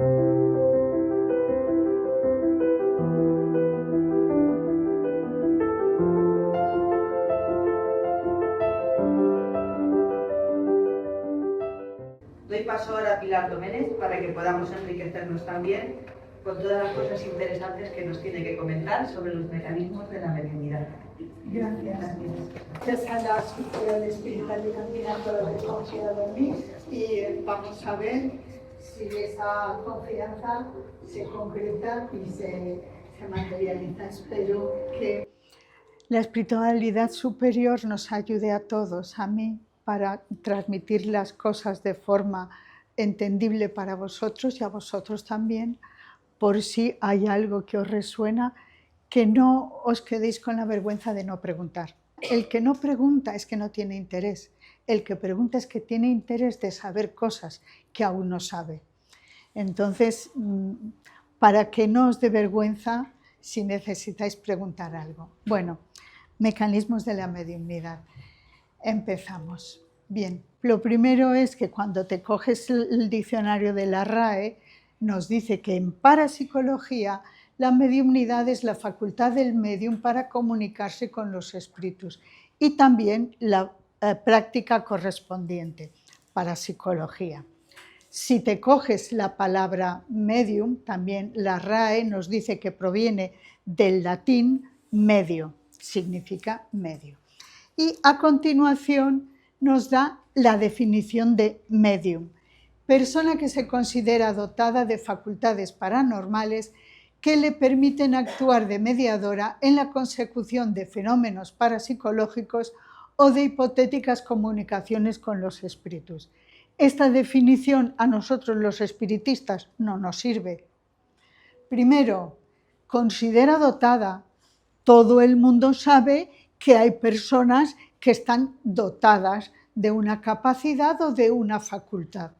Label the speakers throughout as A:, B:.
A: Doy paso ahora a Pilar Domenech para que podamos enriquecernos también con todas las cosas interesantes que nos tiene que comentar sobre los mecanismos de la mediunidad.
B: Gracias. Gracias a la Sociedad Espiritual de Campina por haber confiado en mí y vamos a ver si esa confianza se concreta y se materializa. Espero que la espiritualidad superior nos ayude a todos, a mí, para transmitir las cosas de forma entendible para vosotros y a vosotros también, por si hay algo que os resuena, que no os quedéis con la vergüenza de no preguntar. El que no pregunta es que no tiene interés, el que pregunta es que tiene interés de saber cosas que aún no sabe. Entonces, para que no os dé vergüenza si necesitáis preguntar algo. Bueno, mecanismos de la mediunidad. Empezamos. Bien, lo primero es que cuando te coges el diccionario de la RAE, nos dice que en parapsicología la mediunidad es la facultad del medium para comunicarse con los espíritus y también la práctica correspondiente, parapsicología. Si te coges la palabra medium, también la RAE nos dice que proviene del latín medio, significa medio. Y a continuación nos da la definición de medium: persona que se considera dotada de facultades paranormales que le permiten actuar de mediadora en la consecución de fenómenos parapsicológicos o de hipotéticas comunicaciones con los espíritus. Esta definición a nosotros los espiritistas no nos sirve. Primero, considera dotada. Todo el mundo sabe que hay personas que están dotadas de una capacidad o de una facultad.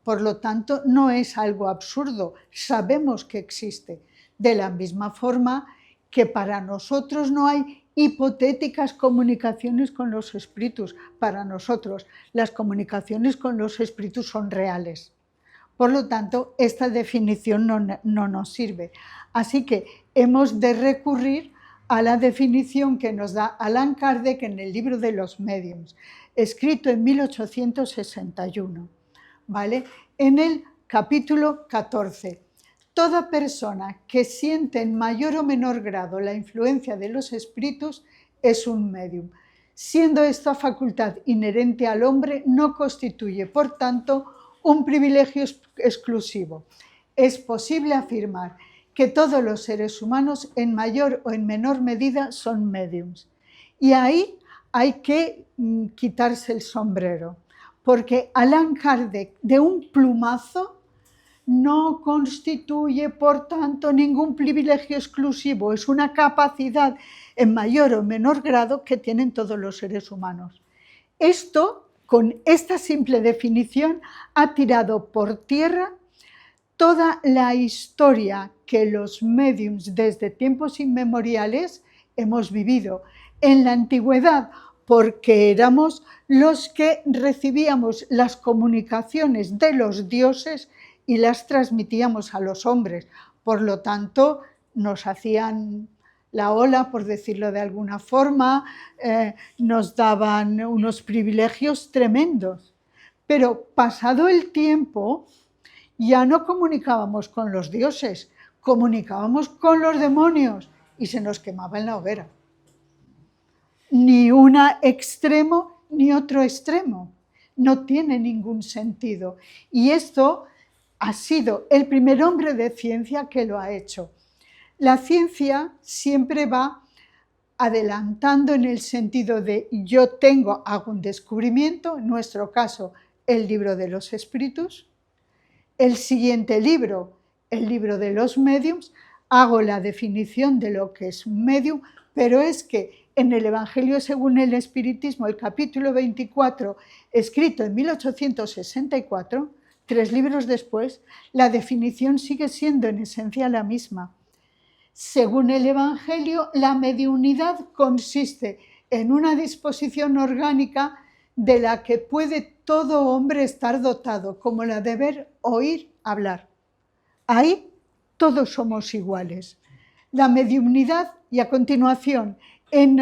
B: Por lo tanto, no es algo absurdo, sabemos que existe. De la misma forma que para nosotros no hay hipotéticas comunicaciones con los espíritus. Para nosotros las comunicaciones con los espíritus son reales. Por lo tanto, esta definición no nos sirve. Así que hemos de recurrir a la definición que nos da Allan Kardec en el libro de los médiums, escrito en 1861, ¿vale? En el capítulo 14. Toda persona que siente en mayor o menor grado la influencia de los espíritus es un médium. Siendo esta facultad inherente al hombre, no constituye, por tanto, un privilegio exclusivo. Es posible afirmar que todos los seres humanos, en mayor o en menor medida, son médiums. Y ahí hay que quitarse el sombrero, porque Allan Kardec, de un plumazo, no constituye, por tanto, ningún privilegio exclusivo, es una capacidad en mayor o menor grado que tienen todos los seres humanos. Esto, con esta simple definición, ha tirado por tierra toda la historia que los médiums desde tiempos inmemoriales hemos vivido. En la antigüedad, porque éramos los que recibíamos las comunicaciones de los dioses y las transmitíamos a los hombres. Por lo tanto, nos hacían la ola, por decirlo de alguna forma, nos daban unos privilegios tremendos. Pero pasado el tiempo, ya no comunicábamos con los dioses, comunicábamos con los demonios y se nos quemaba en la hoguera. Ni un extremo ni otro extremo. No tiene ningún sentido. Y esto ha sido el primer hombre de ciencia que lo ha hecho. La ciencia siempre va adelantando en el sentido de yo hago un descubrimiento, en nuestro caso el libro de los espíritus, el siguiente libro, el libro de los médiums, hago la definición de lo que es un médium, pero es que en el Evangelio según el Espiritismo, el capítulo 24, escrito en 1864, 3 libros después, la definición sigue siendo en esencia la misma. Según el Evangelio, la mediunidad consiste en una disposición orgánica de la que puede todo hombre estar dotado, como la de ver, oír, hablar. Ahí todos somos iguales. La mediumnidad, y a continuación, en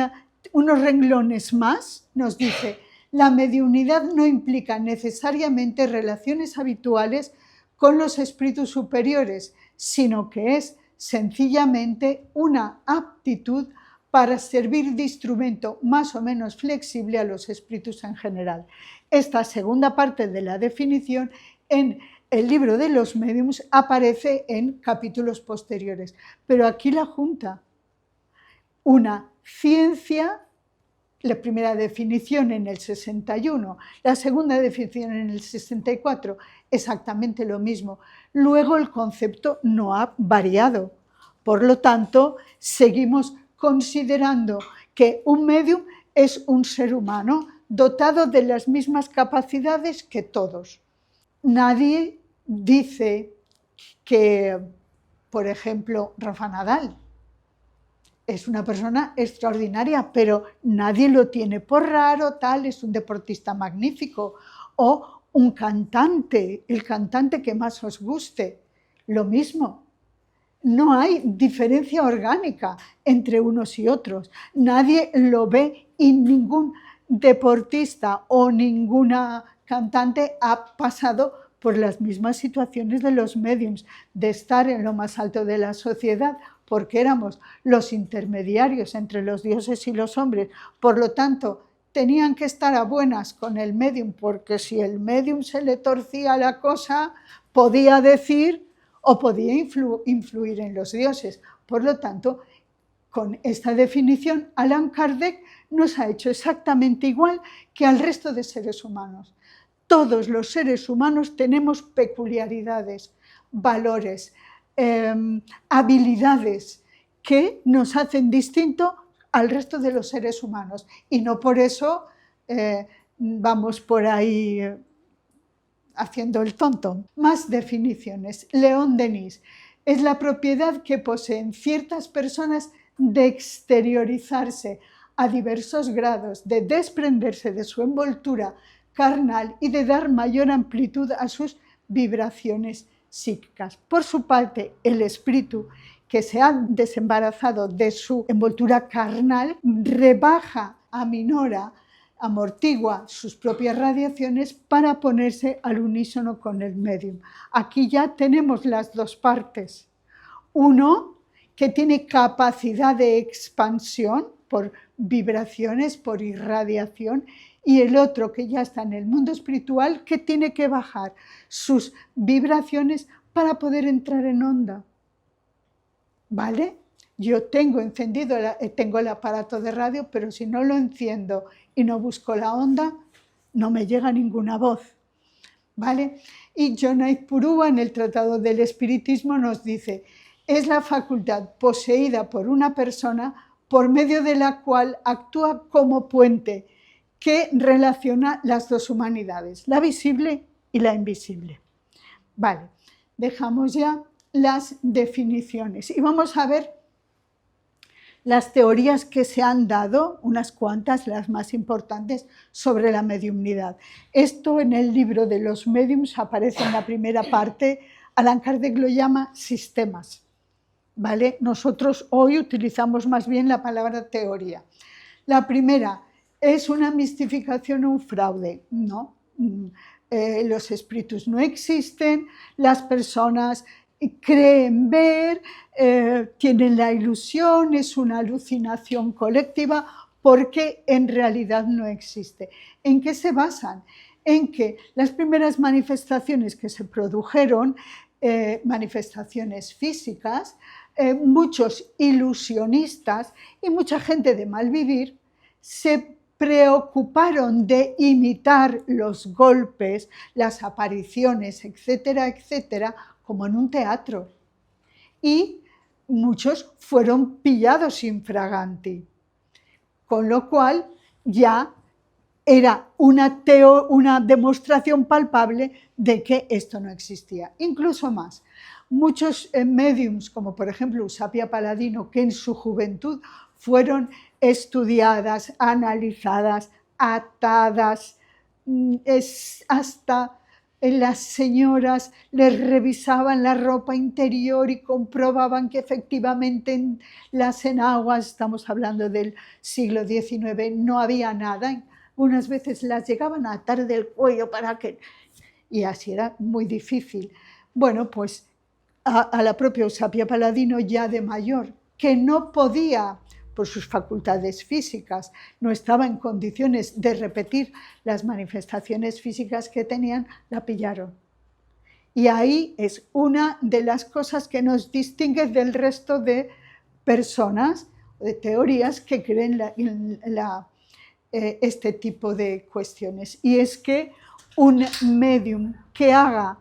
B: unos renglones más, nos dice: la mediunidad no implica necesariamente relaciones habituales con los espíritus superiores, sino que es sencillamente una aptitud para servir de instrumento más o menos flexible a los espíritus en general. Esta segunda parte de la definición en el libro de los médiums aparece en capítulos posteriores, pero aquí la junta una ciencia, la primera definición en el 61, la segunda definición en el 64, exactamente lo mismo. Luego el concepto no ha variado, por lo tanto seguimos considerando que un médium es un ser humano dotado de las mismas capacidades que todos. Nadie dice que, por ejemplo, Rafa Nadal es una persona extraordinaria, pero nadie lo tiene por raro, tal, es un deportista magnífico. O un cantante, el cantante que más os guste, lo mismo. No hay diferencia orgánica entre unos y otros. Nadie lo ve y ningún deportista o ninguna cantante ha pasado por las mismas situaciones de los médiums, de estar en lo más alto de la sociedad, porque éramos los intermediarios entre los dioses y los hombres. Por lo tanto, tenían que estar a buenas con el médium, porque si el médium se le torcía la cosa, podía decir o podía influir en los dioses. Por lo tanto, con esta definición, Allan Kardec nos ha hecho exactamente igual que al resto de seres humanos. Todos los seres humanos tenemos peculiaridades, valores, habilidades que nos hacen distinto al resto de los seres humanos. Y no por eso vamos por ahí haciendo el tonto. Más definiciones. León Denis: es la propiedad que poseen ciertas personas de exteriorizarse a diversos grados, de desprenderse de su envoltura carnal y de dar mayor amplitud a sus vibraciones psíquicas. Por su parte, el espíritu que se ha desembarazado de su envoltura carnal rebaja, aminora, amortigua sus propias radiaciones para ponerse al unísono con el médium. Aquí ya tenemos las dos partes. Uno que tiene capacidad de expansión por vibraciones, por irradiación, y el otro que ya está en el mundo espiritual, que tiene que bajar sus vibraciones para poder entrar en onda. ¿Vale? Yo tengo encendido, tengo el aparato de radio, pero si no lo enciendo y no busco la onda, no me llega ninguna voz. ¿Vale? Y Jonaid Purúa, en el Tratado del Espiritismo, nos dice: es la facultad poseída por una persona por medio de la cual actúa como puente que relaciona las dos humanidades, la visible y la invisible. Vale, dejamos ya las definiciones y vamos a ver las teorías que se han dado, unas cuantas, las más importantes, sobre la mediumnidad. Esto en el libro de los médiums aparece en la primera parte. Allan Kardec lo llama sistemas, ¿vale? Nosotros hoy utilizamos más bien la palabra teoría. La primera: es una mistificación o un fraude, ¿no? Los espíritus no existen, las personas creen ver, tienen la ilusión, es una alucinación colectiva, porque en realidad no existe. ¿En qué se basan? En que las primeras manifestaciones que se produjeron, manifestaciones físicas, muchos ilusionistas y mucha gente de mal vivir se preocuparon de imitar los golpes, las apariciones, etcétera, etcétera, como en un teatro. Y muchos fueron pillados infraganti, con lo cual ya era una demostración palpable de que esto no existía. Incluso más, muchos mediums, como por ejemplo Eusapia Paladino, que en su juventud fueron estudiadas, analizadas, atadas, hasta las señoras les revisaban la ropa interior y comprobaban que efectivamente en las enaguas, estamos hablando del siglo XIX, no había nada. Unas veces las llegaban a atar del cuello para que... Y así era muy difícil. Bueno, pues a la propia Eusapia Paladino, ya de mayor, que no podía, por sus facultades físicas, no estaba en condiciones de repetir las manifestaciones físicas que tenían, la pillaron. Y ahí es una de las cosas que nos distingue del resto de personas, de teorías que creen este tipo de cuestiones. Y es que un medium que haga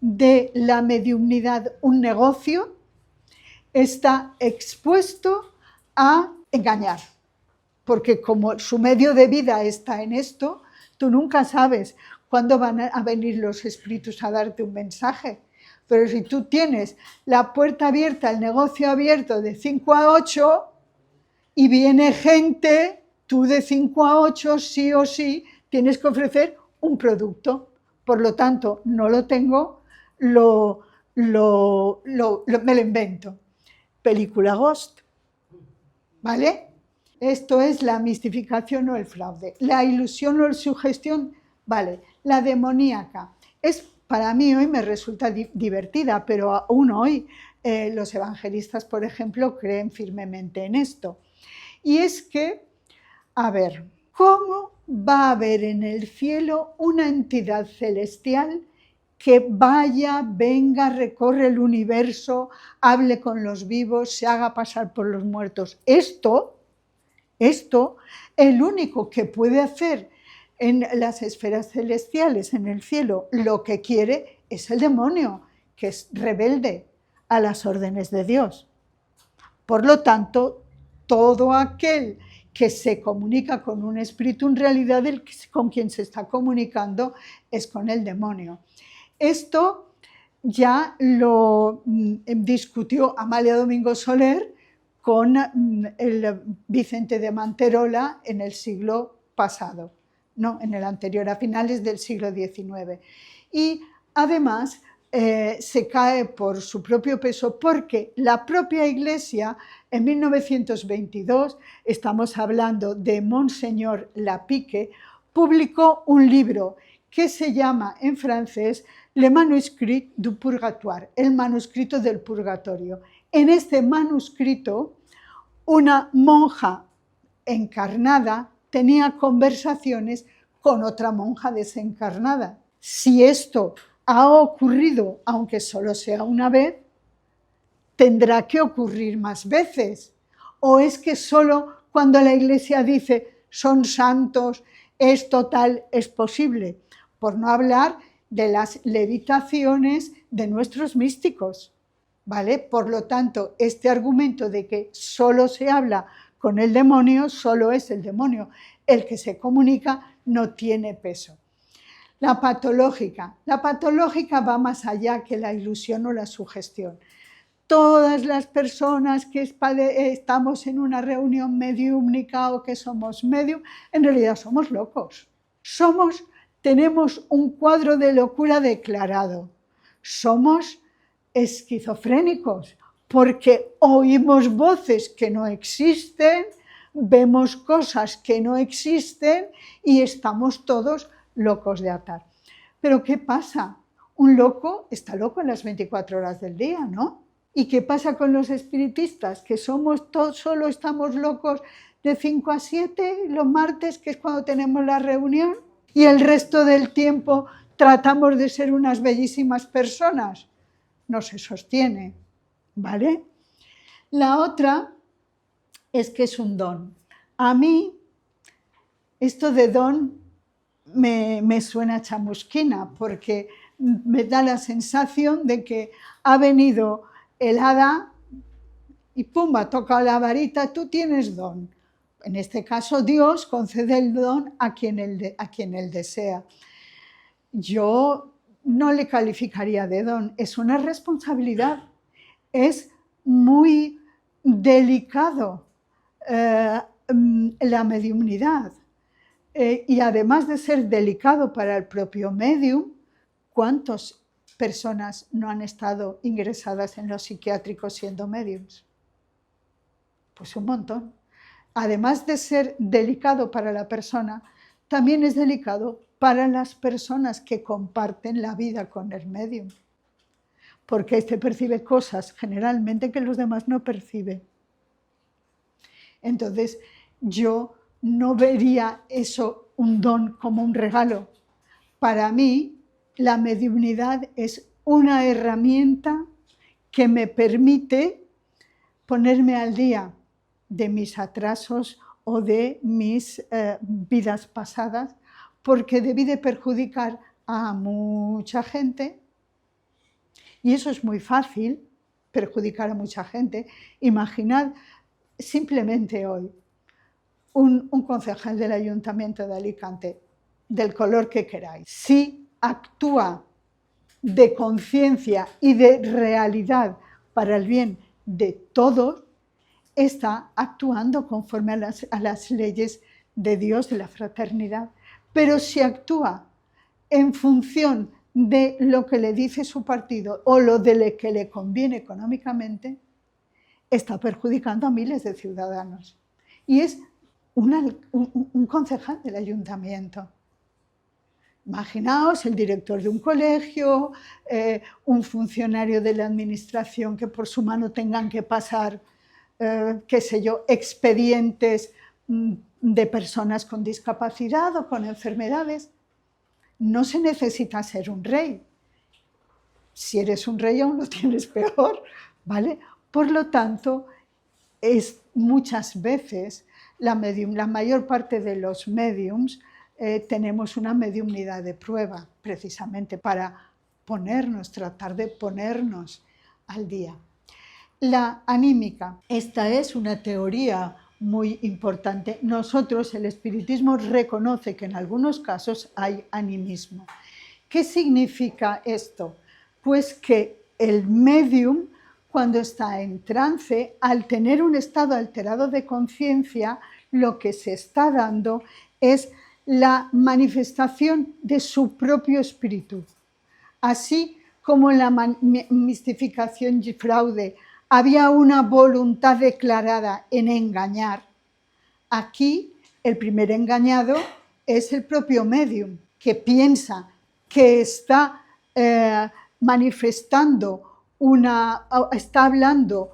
B: de la mediumnidad un negocio está expuesto a engañar, porque como su medio de vida está en esto, tú nunca sabes cuándo van a venir los espíritus a darte un mensaje. Pero si tú tienes la puerta abierta, el negocio abierto de 5 a 8 y viene gente, tú de 5 a 8 sí o sí tienes que ofrecer un producto. Por lo tanto, no lo tengo, me lo invento. Película Ghost, ¿vale? Esto es la mistificación o el fraude. La ilusión o la sugestión, vale. La demoníaca es, para mí hoy me resulta divertida, pero aún hoy los evangelistas, por ejemplo, creen firmemente en esto. Y es que, a ver, ¿cómo va a haber en el cielo una entidad celestial que vaya, venga, recorre el universo, hable con los vivos, se haga pasar por los muertos? Esto, el único que puede hacer en las esferas celestiales, en el cielo, lo que quiere es el demonio, que es rebelde a las órdenes de Dios. Por lo tanto, todo aquel que se comunica con un espíritu, en realidad con quien se está comunicando es con el demonio. Esto ya lo discutió Amalia Domingo Soler con el Vicente de Manterola en el siglo pasado, no, en el anterior, a finales del siglo XIX. Y además se cae por su propio peso porque la propia Iglesia, en 1922, estamos hablando de Monseñor Lapique, publicó un libro que se llama en francés Le Manuscrit du Purgatoire, el manuscrito del purgatorio. En este manuscrito, una monja encarnada tenía conversaciones con otra monja desencarnada. Si esto ha ocurrido, aunque solo sea una vez, tendrá que ocurrir más veces. ¿O es que solo cuando la Iglesia dice son santos, es total, es posible? Por no hablar de las levitaciones de nuestros místicos, ¿vale? Por lo tanto, este argumento de que solo se habla con el demonio, solo es el demonio el que se comunica, no tiene peso. La patológica va más allá que la ilusión o la sugestión. Todas las personas que estamos en una reunión mediúmnica o que somos medium, en realidad somos locos. Tenemos un cuadro de locura declarado. Somos esquizofrénicos porque oímos voces que no existen, vemos cosas que no existen y estamos todos locos de atar. Pero ¿qué pasa? Un loco está loco en las 24 horas del día, ¿no? ¿Y qué pasa con los espiritistas? Que solo estamos locos de 5 a 7 los martes, que es cuando tenemos la reunión, y el resto del tiempo tratamos de ser unas bellísimas personas. No se sostiene, ¿vale? La otra es que es un don. A mí, esto de don me suena chamusquina, porque me da la sensación de que ha venido el hada y pumba, toca la varita, tú tienes don. En este caso, Dios concede el don a quien él desea. Yo no le calificaría de don, es una responsabilidad, es muy delicado la mediumnidad. Y además de ser delicado para el propio medium, ¿cuántas personas no han estado ingresadas en los psiquiátricos siendo médiums? Pues un montón. Además de ser delicado para la persona, también es delicado para las personas que comparten la vida con el médium, porque éste percibe cosas generalmente que los demás no perciben. Entonces, yo no vería eso un don como un regalo. Para mí, la mediunidad es una herramienta que me permite ponerme al día de mis atrasos o de mis vidas pasadas, porque debí de perjudicar a mucha gente, y eso es muy fácil, perjudicar a mucha gente. Imaginad simplemente hoy un concejal del Ayuntamiento de Alicante, del color que queráis, si actúa de conciencia y de realidad para el bien de todos, está actuando conforme a las leyes de Dios, de la fraternidad. Pero si actúa en función de lo que le dice su partido o lo de lo que le conviene económicamente, está perjudicando a miles de ciudadanos. Y es un concejal del ayuntamiento. Imaginaos el director de un colegio, un funcionario de la administración que por su mano tengan que pasar, qué sé yo, expedientes de personas con discapacidad o con enfermedades. No se necesita ser un rey. Si eres un rey aún lo tienes peor, ¿vale? Por lo tanto, muchas veces la mayor parte de los médiums tenemos una mediumnidad de prueba, precisamente para tratar de ponernos al día. La anímica, esta es una teoría muy importante. Nosotros, el espiritismo reconoce que en algunos casos hay animismo. ¿Qué significa esto? Pues que el médium, cuando está en trance, al tener un estado alterado de conciencia, lo que se está dando es la manifestación de su propio espíritu. Así como en la mistificación y fraude había una voluntad declarada en engañar, aquí el primer engañado es el propio médium, que piensa que está está hablando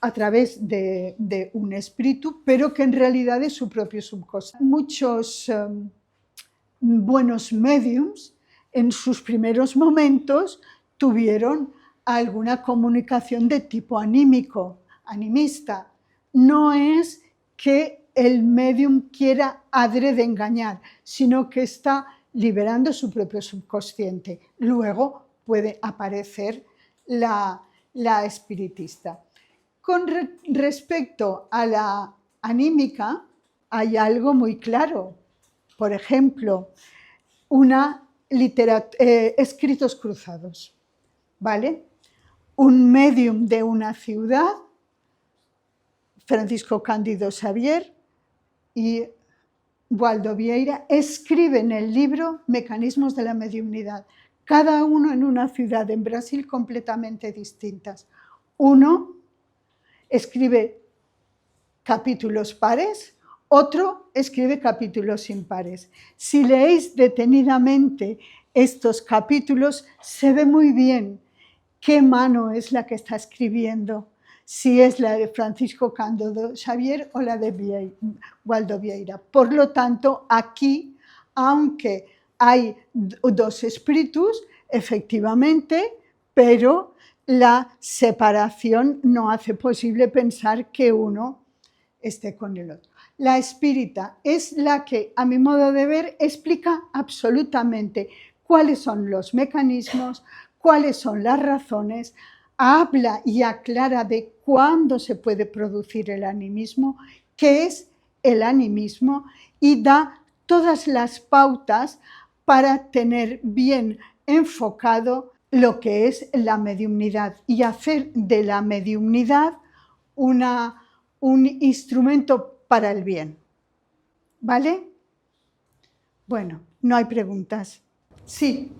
B: a través de un espíritu, pero que en realidad es su propio subconsciente. Muchos buenos médiums en sus primeros momentos tuvieron alguna comunicación de tipo anímico, animista. No es que el médium quiera adrede engañar, sino que está liberando su propio subconsciente. Luego puede aparecer la espiritista. Con respecto a la anímica, hay algo muy claro. Por ejemplo, escritos cruzados, ¿vale? Un médium de una ciudad, Francisco Cándido Xavier y Waldo Vieira, escriben el libro Mecanismos de la mediumnidad, cada uno en una ciudad en Brasil completamente distintas. Uno escribe capítulos pares, otro escribe capítulos impares. Si leéis detenidamente estos capítulos, se ve muy bien qué mano es la que está escribiendo, si es la de Francisco Cándido Xavier o la de Waldo Vieira. Por lo tanto, aquí, aunque hay dos espíritus, efectivamente, pero la separación no hace posible pensar que uno esté con el otro. La espírita es la que, a mi modo de ver, explica absolutamente cuáles son los mecanismos, cuáles son las razones, habla y aclara de cuándo se puede producir el animismo, qué es el animismo y da todas las pautas para tener bien enfocado lo que es la mediumnidad y hacer de la mediumnidad un instrumento para el bien. ¿Vale? Bueno, no hay preguntas. Sí.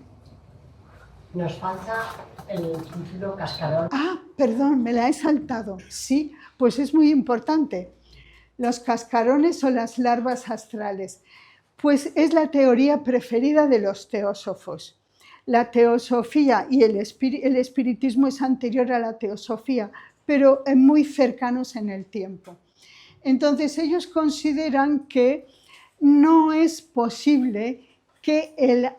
C: Nos falta el título cascarón.
B: Ah, perdón, me la he saltado. Sí, pues es muy importante. Los cascarones o las larvas astrales. Pues es la teoría preferida de los teósofos. La teosofía y el espiritismo es anterior a la teosofía, pero muy cercanos en el tiempo. Entonces ellos consideran que no es posible que el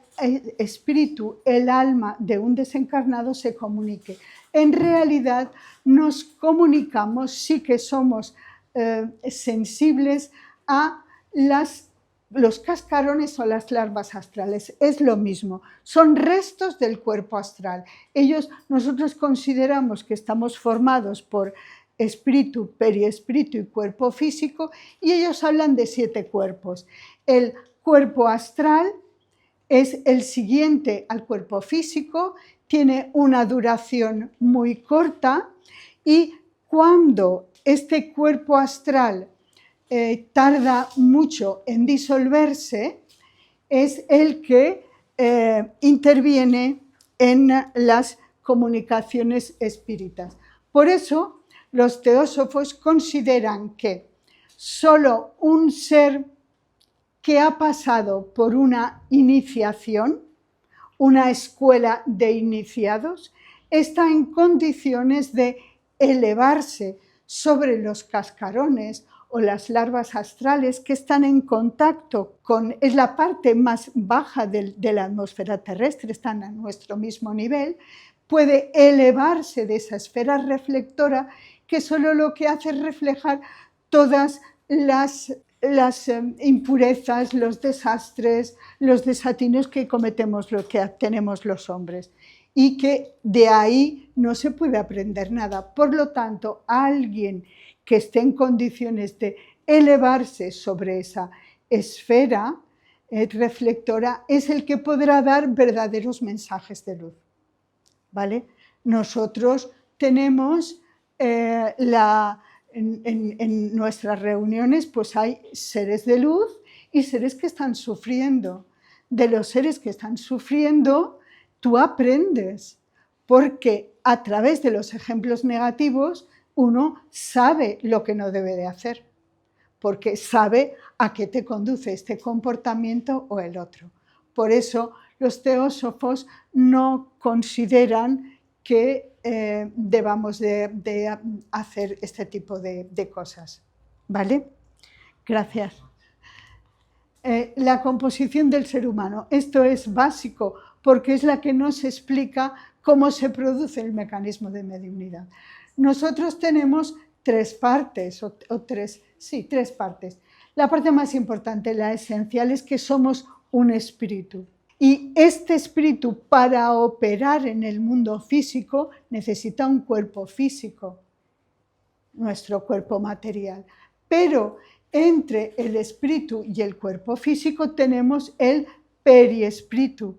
B: espíritu, el alma de un desencarnado se comunique. En realidad nos comunicamos, sí que somos sensibles a los cascarones o las larvas astrales. Es lo mismo, son restos del cuerpo astral. Nosotros consideramos que estamos formados por espíritu, periespíritu y cuerpo físico, y ellos hablan de 7 cuerpos. El cuerpo astral es el siguiente al cuerpo físico, tiene una duración muy corta, y cuando este cuerpo astral tarda mucho en disolverse, es el que interviene en las comunicaciones espíritas. Por eso los teósofos consideran que solo un ser que ha pasado por una iniciación, una escuela de iniciados, está en condiciones de elevarse sobre los cascarones o las larvas astrales que están en contacto con, es la parte más baja de la atmósfera terrestre, están a nuestro mismo nivel, puede elevarse de esa esfera reflectora que solo lo que hace es reflejar todas las impurezas, los desastres, los desatinos que cometemos, lo que tenemos los hombres, y que de ahí no se puede aprender nada. Por lo tanto, alguien que esté en condiciones de elevarse sobre esa esfera reflectora es el que podrá dar verdaderos mensajes de luz. ¿Vale? Nosotros tenemos en nuestras reuniones pues hay seres de luz y seres que están sufriendo. De los seres que están sufriendo, tú aprendes, porque a través de los ejemplos negativos uno sabe lo que no debe de hacer, porque sabe a qué te conduce este comportamiento o el otro. Por eso los teósofos no consideran que debamos de hacer este tipo de cosas. ¿Vale? Gracias. La composición del ser humano. Esto es básico porque es la que nos explica cómo se produce el mecanismo de mediunidad. Nosotros tenemos 3 partes, tres partes. La parte más importante, la esencial, es que somos un espíritu. Y este espíritu, para operar en el mundo físico, necesita un cuerpo físico, nuestro cuerpo material. Pero entre el espíritu y el cuerpo físico tenemos el periespíritu,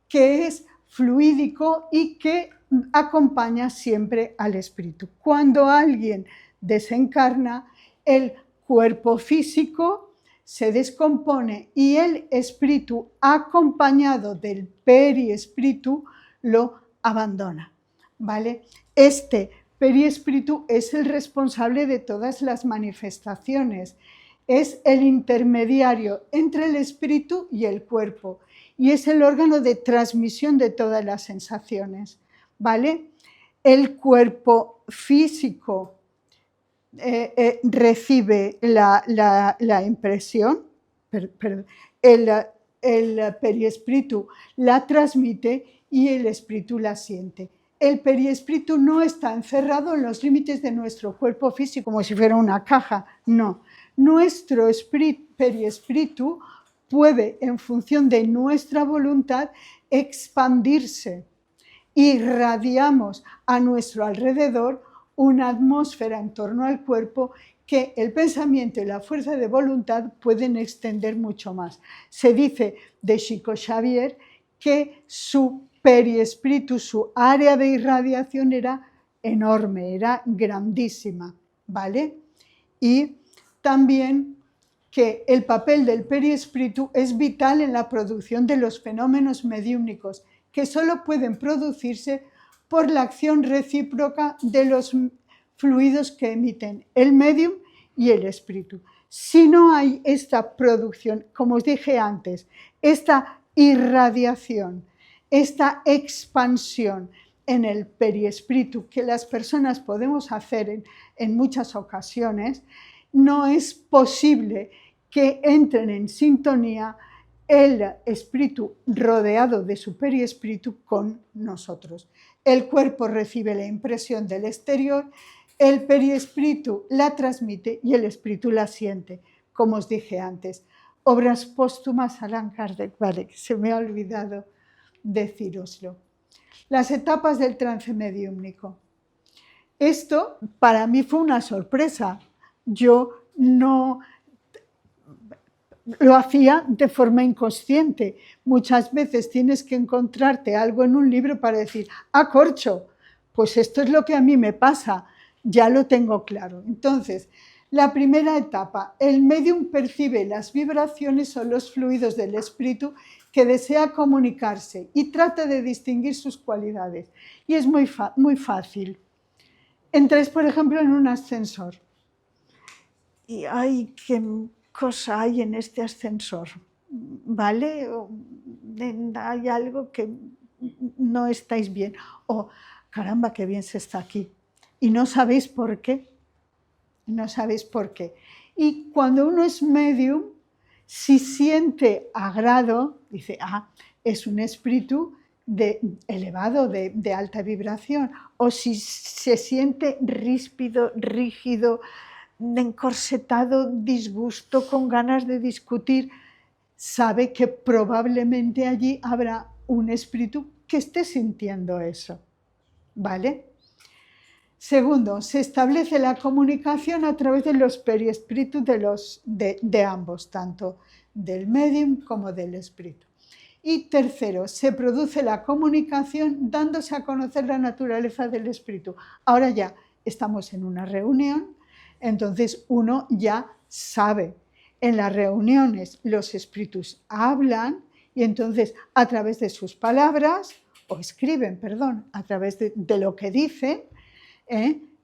B: que es fluídico y que acompaña siempre al espíritu. Cuando alguien desencarna, el cuerpo físico se descompone y el espíritu, acompañado del periespíritu, lo abandona. ¿Vale? Este periespíritu es el responsable de todas las manifestaciones, es el intermediario entre el espíritu y el cuerpo y es el órgano de transmisión de todas las sensaciones. ¿Vale? El cuerpo físico recibe la impresión, el periespíritu la transmite y el espíritu la siente. El periespíritu no está encerrado en los límites de nuestro cuerpo físico como si fuera una caja, no. Nuestro periespíritu puede, en función de nuestra voluntad, expandirse. Irradiamos a nuestro alrededor una atmósfera en torno al cuerpo que el pensamiento y la fuerza de voluntad pueden extender mucho más. Se dice de Chico Xavier que su periespíritu, su área de irradiación era enorme, era grandísima, ¿vale? Y también que el papel del periespíritu es vital en la producción de los fenómenos mediúmnicos que solo pueden producirse por la acción recíproca de los fluidos que emiten el medium y el espíritu. Si no hay esta producción, como os dije antes, esta irradiación, esta expansión en el periespíritu que las personas podemos hacer en muchas ocasiones, no es posible que entren en sintonía el espíritu rodeado de su periespíritu con nosotros. El cuerpo recibe la impresión del exterior, el periespíritu la transmite y el espíritu la siente, como os dije antes. Obras póstumas Allan Kardec, vale, se me ha olvidado decíroslo. Las etapas del trance mediúmnico. Esto para mí fue una sorpresa. Yo no lo hacía de forma inconsciente. Muchas veces tienes que encontrarte algo en un libro para decir, ah, corcho, pues esto es lo que a mí me pasa, ya lo tengo claro. Entonces, la primera etapa, el medium percibe las vibraciones o los fluidos del espíritu que desea comunicarse y trata de distinguir sus cualidades. Y es muy fácil. Entráis, por ejemplo, en un ascensor y ¡ay, qué cosa hay en este ascensor! ¿Vale? Hay algo que no estáis bien. O, caramba, qué bien se está aquí. Y no sabéis por qué. No sabéis por qué. Y cuando uno es medium, si siente agrado, dice, ah, es un espíritu elevado, de alta vibración. O si se siente ríspido, rígido, encorsetado, disgusto, con ganas de discutir, sabe que probablemente allí habrá un espíritu que esté sintiendo eso. ¿Vale? Segundo, se establece la comunicación a través de los periespíritus de ambos, tanto del medium como del espíritu. Y tercero, se produce la comunicación dándose a conocer la naturaleza del espíritu. Ahora ya estamos en una reunión, entonces uno ya sabe. En las reuniones los espíritus hablan y entonces a través de sus palabras, o escriben, perdón, a través de lo que dicen,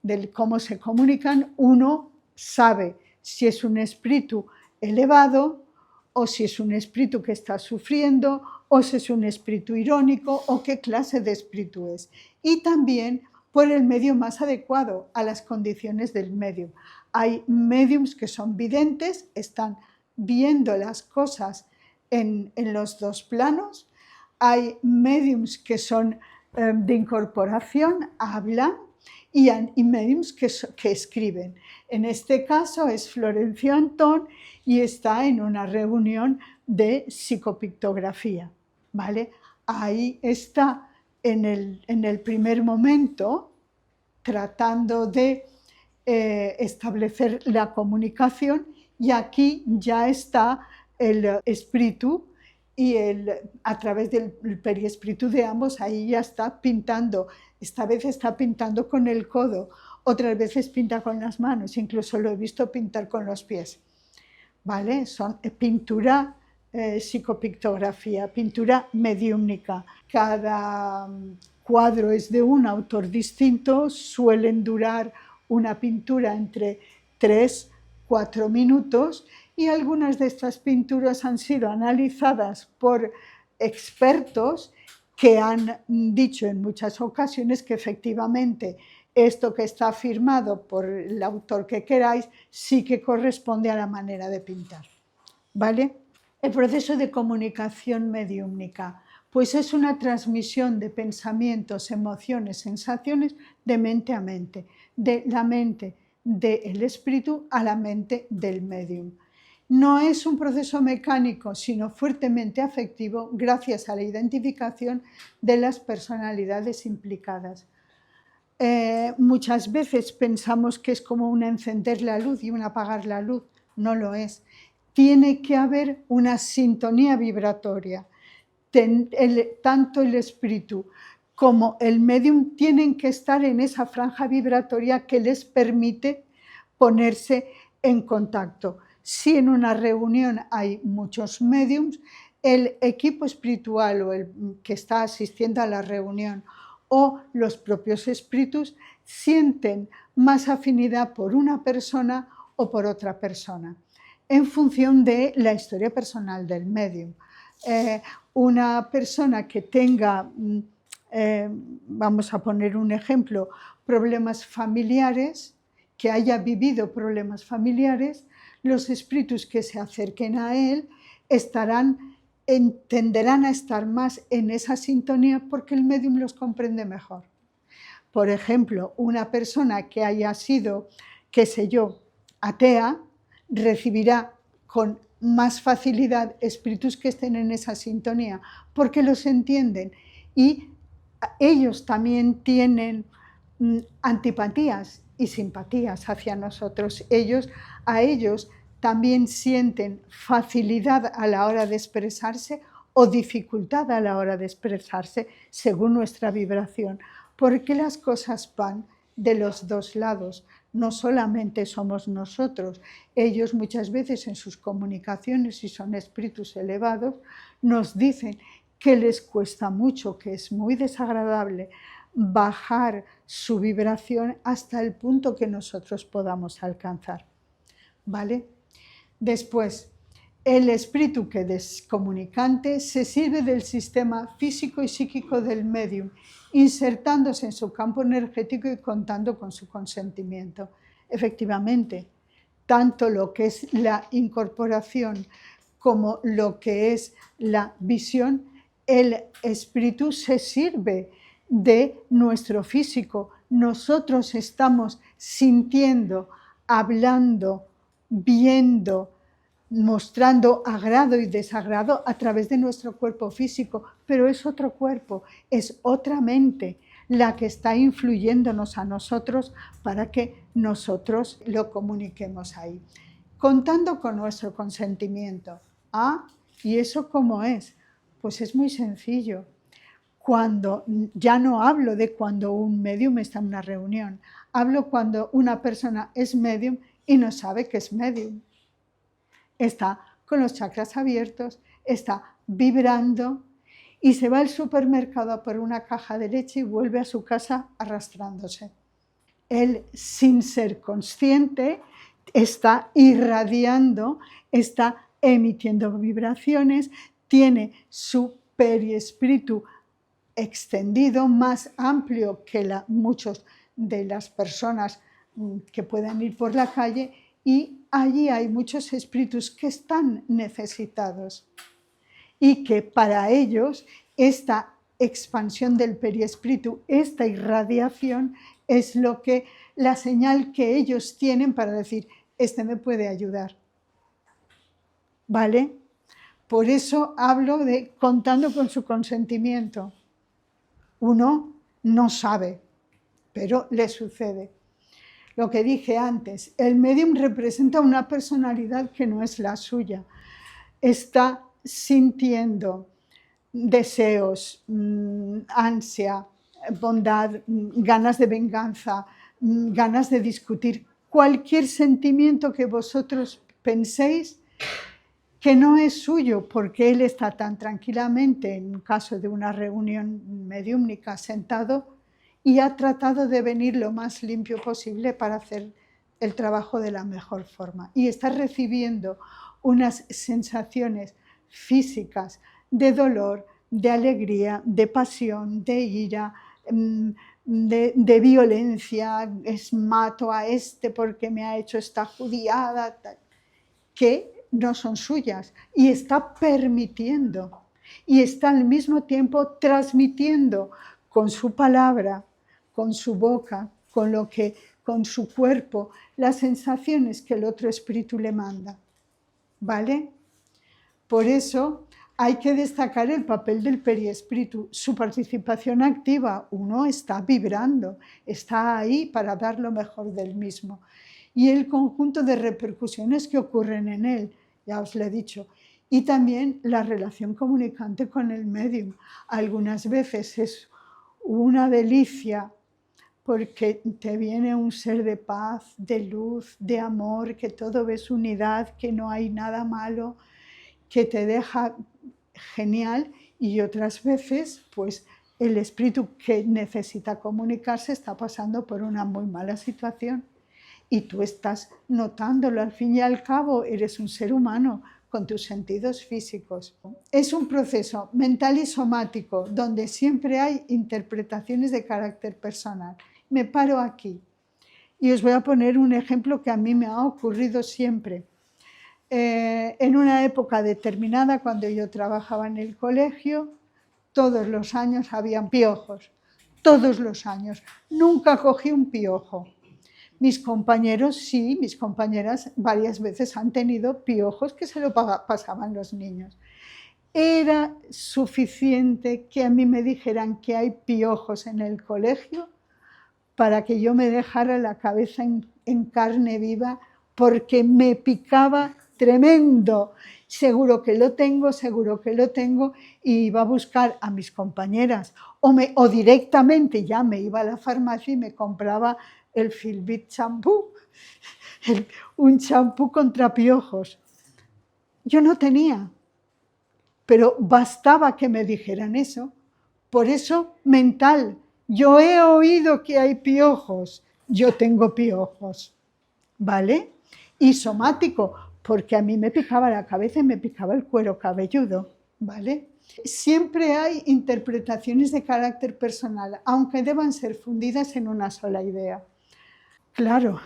B: de cómo se comunican, uno sabe si es un espíritu elevado o si es un espíritu que está sufriendo o si es un espíritu irónico o qué clase de espíritu es. Y también por el medio más adecuado a las condiciones del medium. Hay mediums que son videntes, están viendo las cosas en los dos planos. Hay mediums que son de incorporación, hablan, y mediums que escriben. En este caso es Florencio Antón y está en una reunión de psicopictografía, ¿vale? Ahí está en el primer momento tratando de establecer la comunicación y aquí ya está el espíritu y a través del periespíritu de ambos ahí ya está pintando. Esta vez está pintando con el codo, otras veces pinta con las manos, incluso lo he visto pintar con los pies. ¿Vale? Son pintura, psicopictografía, pintura mediúmnica. Cada cuadro es de un autor distinto, suelen durar una pintura entre 3-4 minutos y algunas de estas pinturas han sido analizadas por expertos que han dicho en muchas ocasiones que efectivamente esto que está firmado por el autor que queráis sí que corresponde a la manera de pintar. ¿Vale? El proceso de comunicación mediúmnica, pues es una transmisión de pensamientos, emociones, sensaciones de mente a mente, de la mente del espíritu a la mente del medium. No es un proceso mecánico, sino fuertemente afectivo gracias a la identificación de las personalidades implicadas. Muchas veces pensamos que es como un encender la luz y un apagar la luz. No lo es. Tiene que haber una sintonía vibratoria. Tanto el espíritu como el medium tienen que estar en esa franja vibratoria que les permite ponerse en contacto. Si en una reunión hay muchos mediums, el equipo espiritual o el que está asistiendo a la reunión o los propios espíritus sienten más afinidad por una persona o por otra persona, en función de la historia personal del médium. Una persona que tenga, vamos a poner un ejemplo, problemas familiares, que haya vivido problemas familiares, los espíritus que se acerquen a él tenderán a estar más en esa sintonía porque el médium los comprende mejor. Por ejemplo, una persona que haya sido, qué sé yo, atea, recibirá con más facilidad espíritus que estén en esa sintonía porque los entienden y ellos también tienen antipatías y simpatías hacia nosotros. A ellos también sienten facilidad a la hora de expresarse o dificultad a la hora de expresarse según nuestra vibración, porque las cosas van de los dos lados. No solamente somos nosotros, ellos muchas veces en sus comunicaciones, si son espíritus elevados, nos dicen que les cuesta mucho, que es muy desagradable bajar su vibración hasta el punto que nosotros podamos alcanzar. ¿Vale? Después, el espíritu que es comunicante se sirve del sistema físico y psíquico del médium, insertándose en su campo energético y contando con su consentimiento. Efectivamente, tanto lo que es la incorporación como lo que es la visión, el espíritu se sirve de nuestro físico. Nosotros estamos sintiendo, hablando, viendo, mostrando agrado y desagrado a través de nuestro cuerpo físico, pero es otro cuerpo, es otra mente la que está influyéndonos a nosotros para que nosotros lo comuniquemos ahí, contando con nuestro consentimiento. ¿Y eso cómo es? Pues es muy sencillo. Ya no hablo de cuando un médium está en una reunión, hablo cuando una persona es médium y no sabe que es médium. Está con los chakras abiertos, está vibrando y se va al supermercado a por una caja de leche y vuelve a su casa arrastrándose. Él, sin ser consciente, está irradiando, está emitiendo vibraciones, tiene su periespíritu extendido, más amplio que muchos de las personas que puedan ir por la calle, y allí hay muchos espíritus que están necesitados y que para ellos esta expansión del periespíritu, esta irradiación es la señal que ellos tienen para decir, este me puede ayudar. ¿Vale? Por eso hablo de contando con su consentimiento. Uno no sabe, pero le sucede. Lo que dije antes, el médium representa una personalidad que no es la suya. Está sintiendo deseos, ansia, bondad, ganas de venganza, ganas de discutir. Cualquier sentimiento que vosotros penséis que no es suyo, porque él está tan tranquilamente, en caso de una reunión mediúmnica, sentado, y ha tratado de venir lo más limpio posible para hacer el trabajo de la mejor forma. Y está recibiendo unas sensaciones físicas de dolor, de alegría, de pasión, de ira, de violencia, mato a este porque me ha hecho esta judiada, que no son suyas, y está permitiendo, y está al mismo tiempo transmitiendo con su palabra, con su boca, con su cuerpo, las sensaciones que el otro espíritu le manda. ¿Vale? Por eso hay que destacar el papel del periespíritu, su participación activa. Uno está vibrando, está ahí para dar lo mejor del mismo. Y el conjunto de repercusiones que ocurren en él, ya os lo he dicho. Y también la relación comunicante con el médium. Algunas veces es una delicia porque te viene un ser de paz, de luz, de amor, que todo ves unidad, que no hay nada malo, que te deja genial, y otras veces pues el espíritu que necesita comunicarse está pasando por una muy mala situación y tú estás notándolo. Al fin y al cabo eres un ser humano con tus sentidos físicos. Es un proceso mental y somático donde siempre hay interpretaciones de carácter personal. Me paro aquí y os voy a poner un ejemplo que a mí me ha ocurrido siempre. En una época determinada, cuando yo trabajaba en el colegio, todos los años habían piojos, todos los años. Nunca cogí un piojo. Mis compañeros sí, mis compañeras varias veces han tenido piojos que se lo pasaban los niños. Era suficiente que a mí me dijeran que hay piojos en el colegio para que yo me dejara la cabeza en carne viva, porque me picaba tremendo. Seguro que lo tengo, y iba a buscar a mis compañeras o directamente ya me iba a la farmacia y me compraba el Filbit champú, un champú contra piojos. Yo no tenía, pero bastaba que me dijeran eso. Por eso, mental, yo he oído que hay piojos, yo tengo piojos, ¿vale? Y somático, porque a mí me picaba la cabeza y me picaba el cuero cabelludo, ¿vale? Siempre hay interpretaciones de carácter personal, aunque deban ser fundidas en una sola idea. Claro,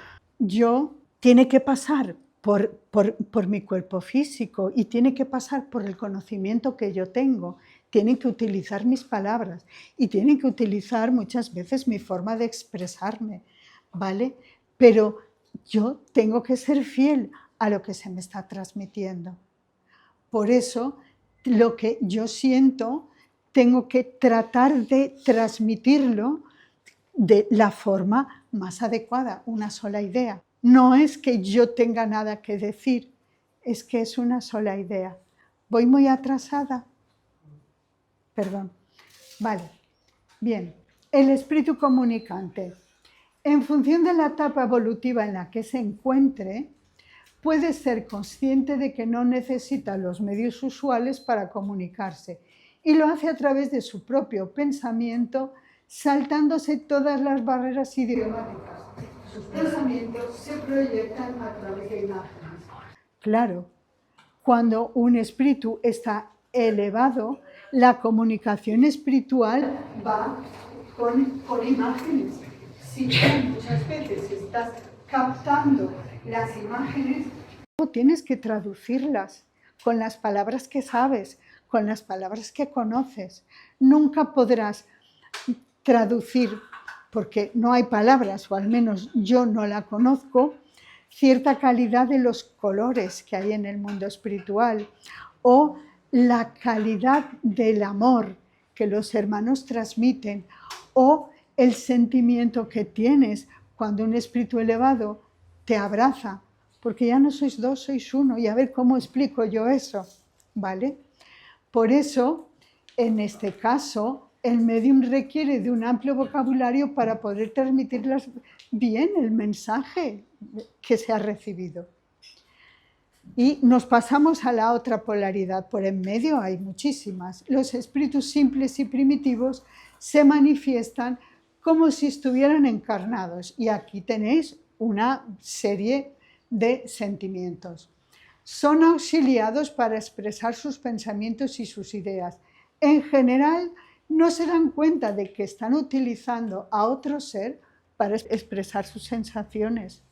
B: tiene que pasar por mi cuerpo físico y tiene que pasar por el conocimiento que yo tengo. Tienen que utilizar mis palabras y tienen que utilizar muchas veces mi forma de expresarme, ¿vale? Pero yo tengo que ser fiel a lo que se me está transmitiendo. Por eso, lo que yo siento, tengo que tratar de transmitirlo de la forma más adecuada, una sola idea. No es que yo tenga nada que decir, es que es una sola idea. ¿Voy muy atrasada? Perdón. Vale. Bien. El espíritu comunicante. En función de la etapa evolutiva en la que se encuentre, puede ser consciente de que no necesita los medios usuales para comunicarse y lo hace a través de su propio pensamiento, saltándose todas las barreras idiomáticas. Sus pensamientos se proyectan a través de imágenes. Claro, cuando un espíritu está elevado, la comunicación espiritual va con imágenes. Si tú muchas veces estás captando las imágenes, tienes que traducirlas con las palabras que sabes, con las palabras que conoces. Nunca podrás traducir, porque no hay palabras, o al menos yo no la conozco, cierta calidad de los colores que hay en el mundo espiritual o la calidad del amor que los hermanos transmiten o el sentimiento que tienes cuando un espíritu elevado te abraza, porque ya no sois dos, sois uno, y a ver cómo explico yo eso, ¿vale? Por eso, en este caso, el médium requiere de un amplio vocabulario para poder transmitir bien el mensaje que se ha recibido. Y nos pasamos a la otra polaridad. Por en medio hay muchísimas. Los espíritus simples y primitivos se manifiestan como si estuvieran encarnados. Y aquí tenéis una serie de sentimientos. Son auxiliados para expresar sus pensamientos y sus ideas. En general, no se dan cuenta de que están utilizando a otro ser para expresar sus sensaciones.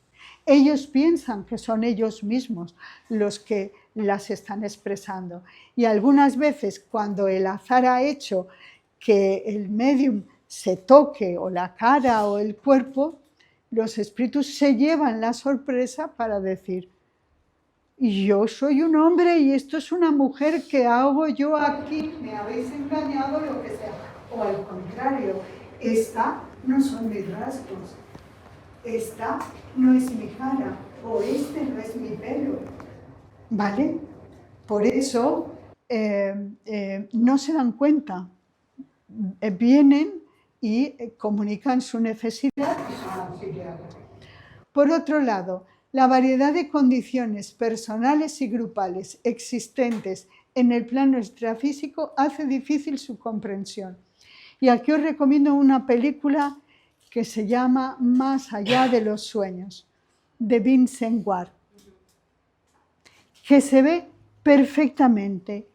B: Ellos piensan que son ellos mismos los que las están expresando. Y algunas veces, cuando el azar ha hecho que el médium se toque o la cara o el cuerpo, los espíritus se llevan la sorpresa para decir: yo soy un hombre y esto es una mujer, ¿qué hago yo aquí? Me habéis engañado, lo que sea. O al contrario, esta no son mis rasgos, esta no es mi cara, o este no es mi pelo. ¿Vale? Por eso no se dan cuenta. Vienen y comunican su necesidad y son auxiliados. Por otro lado, la variedad de condiciones personales y grupales existentes en el plano extrafísico hace difícil su comprensión. Y aquí os recomiendo una película que se llama Más allá de los sueños, de Vincent Ward, que se ve perfectamente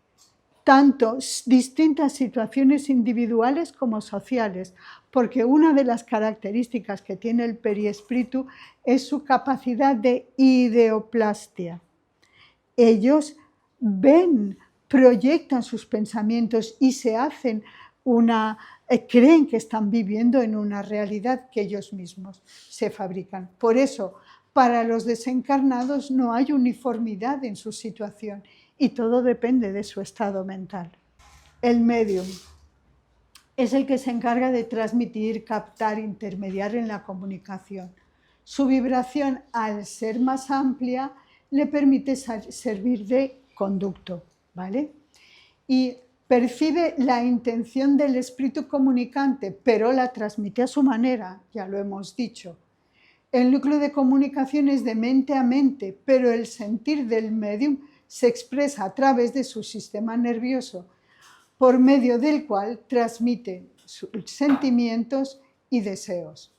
B: tanto distintas situaciones individuales como sociales, porque una de las características que tiene el periespíritu es su capacidad de ideoplastia. Ellos ven, proyectan sus pensamientos y se hacen creen que están viviendo en una realidad que ellos mismos se fabrican. Por eso, para los desencarnados no hay uniformidad en su situación y todo depende de su estado mental. El médium es el que se encarga de transmitir, captar, intermediar en la comunicación. Su vibración, al ser más amplia, le permite servir de conducto, ¿vale? Y percibe la intención del espíritu comunicante, pero la transmite a su manera, ya lo hemos dicho. El núcleo de comunicación es de mente a mente, pero el sentir del médium se expresa a través de su sistema nervioso, por medio del cual transmite sentimientos y deseos.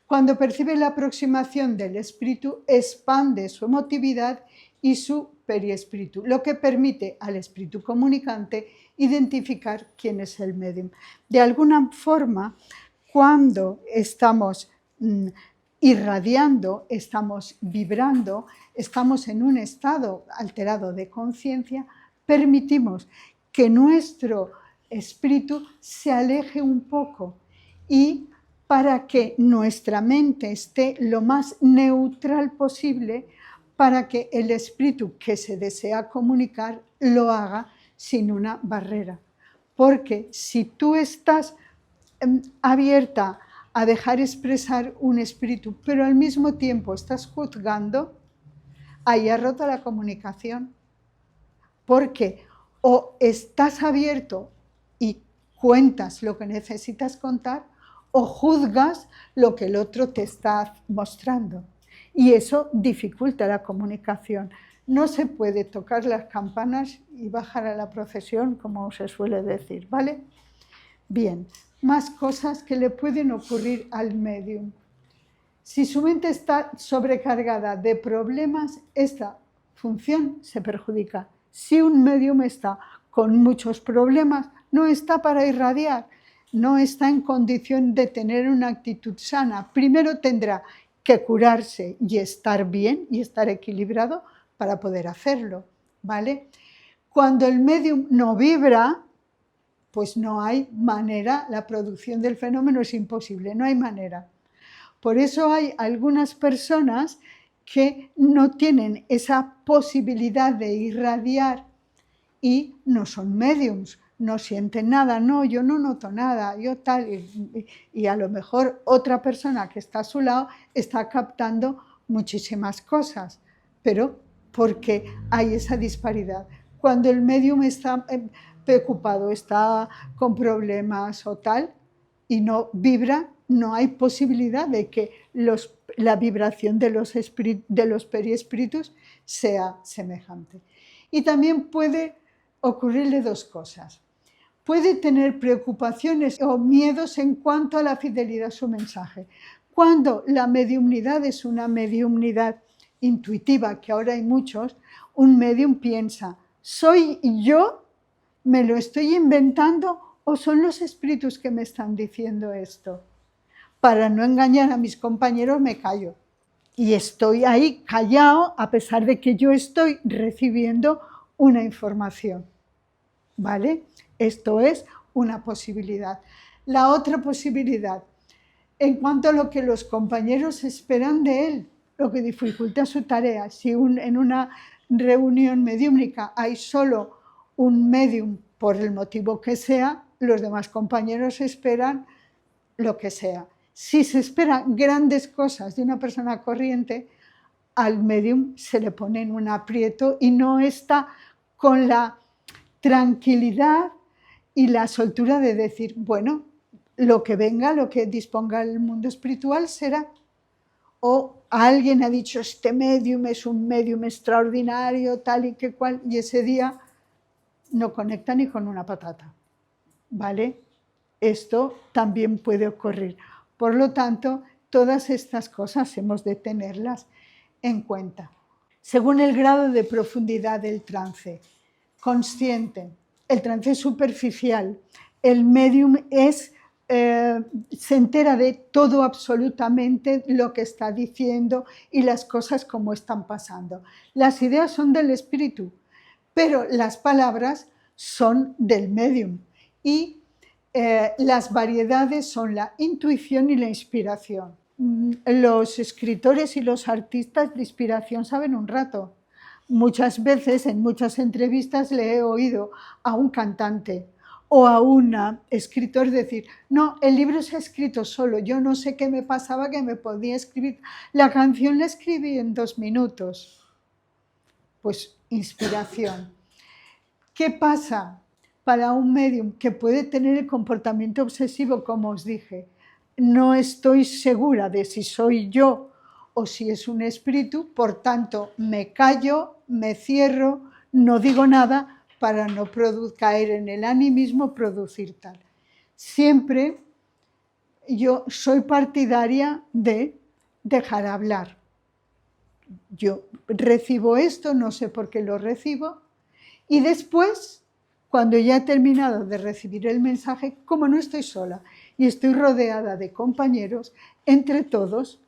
B: Cuando percibe la aproximación del espíritu, expande su emotividad y su periespíritu, lo que permite al espíritu comunicante identificar quién es el médium. De alguna forma, cuando estamos irradiando, estamos vibrando, estamos en un estado alterado de conciencia, permitimos que nuestro espíritu se aleje un poco y para que nuestra mente esté lo más neutral posible, para que el espíritu que se desea comunicar lo haga sin una barrera. Porque si tú estás abierta a dejar expresar un espíritu, pero al mismo tiempo estás juzgando, ahí ha roto la comunicación. Porque o estás abierto y cuentas lo que necesitas contar, o juzgas lo que el otro te está mostrando. Y eso dificulta la comunicación. No se puede tocar las campanas y bajar a la procesión, como se suele decir, ¿vale? Bien, más cosas que le pueden ocurrir al médium. Si su mente está sobrecargada de problemas, esta función se perjudica. Si un médium está con muchos problemas, no está para irradiar, no está en condición de tener una actitud sana. Primero tendrá que curarse y estar bien y estar equilibrado para poder hacerlo, ¿vale? Cuando el médium no vibra, pues no hay manera, la producción del fenómeno es imposible, no hay manera. Por eso hay algunas personas que no tienen esa posibilidad de irradiar y no son médiums, no sienten nada, no, yo no noto nada, yo tal, y a lo mejor otra persona que está a su lado está captando muchísimas cosas, pero porque hay esa disparidad. Cuando el médium está preocupado, está con problemas o tal, y no vibra, no hay posibilidad de que la vibración de los periespíritus sea semejante. Y también puede ocurrirle dos cosas. Puede tener preocupaciones o miedos en cuanto a la fidelidad a su mensaje. Cuando la mediumnidad es una mediumnidad intuitiva, que ahora hay muchos, un médium piensa, ¿soy yo? ¿Me lo estoy inventando o son los espíritus que me están diciendo esto? Para no engañar a mis compañeros me callo. Y estoy ahí callado a pesar de que yo estoy recibiendo una información. ¿Vale? Esto es una posibilidad. La otra posibilidad, en cuanto a lo que los compañeros esperan de él, lo que dificulta su tarea. Si en una reunión mediúmnica hay solo un médium, por el motivo que sea, los demás compañeros esperan lo que sea. Si se esperan grandes cosas de una persona corriente, al médium se le pone en un aprieto y no está con la tranquilidad y la soltura de decir, bueno, lo que venga, lo que disponga el mundo espiritual será. O alguien ha dicho, este médium es un médium extraordinario, tal y que cual, y ese día no conecta ni con una patata, ¿vale? Esto también puede ocurrir. Por lo tanto, todas estas cosas hemos de tenerlas en cuenta. Según el grado de profundidad del trance, consciente, el trance superficial, el medium se entera de todo absolutamente lo que está diciendo y las cosas como están pasando. Las ideas son del espíritu, pero las palabras son del medium y las variedades son la intuición y la inspiración. Los escritores y los artistas de inspiración saben un rato. Muchas veces, en muchas entrevistas, le he oído a un cantante o a un escritor decir, no, el libro se ha escrito solo, yo no sé qué me pasaba que me podía escribir, la canción la escribí en 2 minutos. Pues inspiración. ¿Qué pasa para un medium que puede tener el comportamiento obsesivo, como os dije? No estoy segura de si soy yo o si es un espíritu, por tanto me callo, me cierro, no digo nada para no caer en el animismo, producir tal. Siempre yo soy partidaria de dejar hablar. Yo recibo esto, no sé por qué lo recibo, y después, cuando ya he terminado de recibir el mensaje, como no estoy sola y estoy rodeada de compañeros, entre todos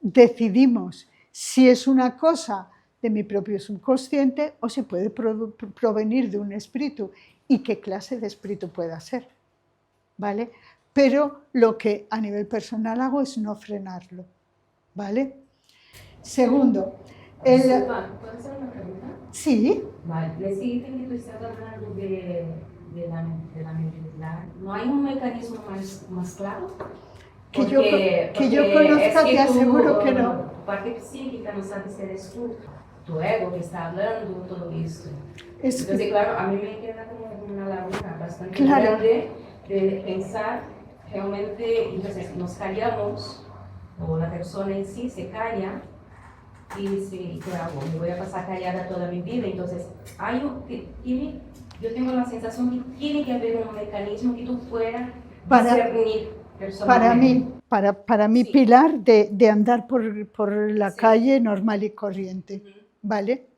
B: decidimos si es una cosa de mi propio subconsciente o si puede provenir de un espíritu y qué clase de espíritu pueda ser, ¿vale? Pero lo que a nivel personal hago es no frenarlo, ¿vale? Segundo,
D: ¿Puedo hacer una pregunta?
B: Sí.
D: Vale, le siguiente que tú estás hablando de la mediunidad, ¿no hay un mecanismo más claro?
B: Que yo conozca, te aseguro que no.
D: Tu parte psíquica no sabe si eres tú, tu ego que está hablando, todo eso. Entonces, claro, a mí me queda como una laguna bastante grande de pensar realmente, entonces nos callamos, o la persona en sí se calla, y dice, ¿qué hago? Me voy a pasar callada toda mi vida. Entonces, yo tengo la sensación que tiene que haber un mecanismo que tú puedas discernir personalmente.
B: Para mí, sí. Pilar, de andar por la calle normal y corriente, ¿vale?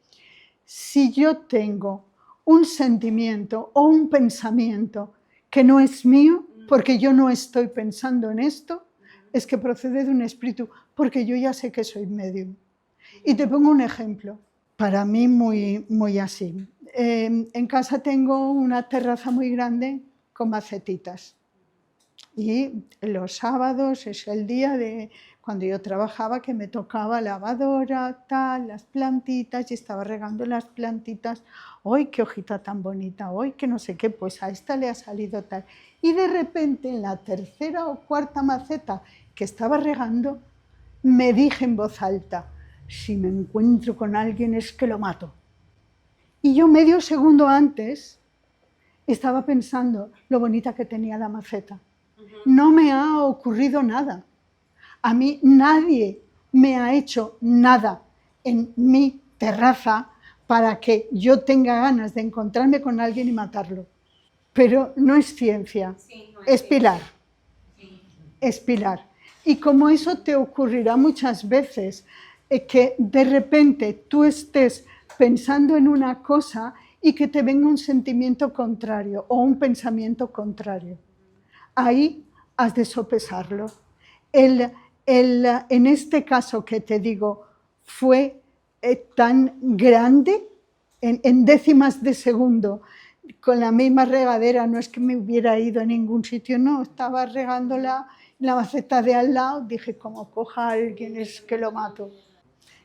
B: Si yo tengo un sentimiento o un pensamiento que no es mío, porque yo no estoy pensando en esto, es que procede de un espíritu, porque yo ya sé que soy medium. Y te pongo un ejemplo, para mí muy así. En casa tengo una terraza muy grande con macetitas. Y los sábados es el día de cuando yo trabajaba que me tocaba lavadora, tal, las plantitas, y estaba regando las plantitas. ¡Ay, qué hojita tan bonita! ¡Ay, que no sé qué! Pues a esta le ha salido tal. Y de repente en la tercera o cuarta maceta que estaba regando, me dije en voz alta, si me encuentro con alguien es que lo mato. Y yo medio segundo antes estaba pensando lo bonita que tenía la maceta. No me ha ocurrido nada. A mí nadie me ha hecho nada en mi terraza para que yo tenga ganas de encontrarme con alguien y matarlo. Pero no es ciencia, es Pilar. Es Pilar. Y como eso te ocurrirá muchas veces, que de repente tú estés pensando en una cosa y que te venga un sentimiento contrario o un pensamiento contrario. Ahí has de sopesarlo. En este caso que te digo, fue tan grande, en décimas de segundo, con la misma regadera, no es que me hubiera ido a ningún sitio, no, estaba regando la maceta de al lado, dije, como coja a alguien es que lo mato.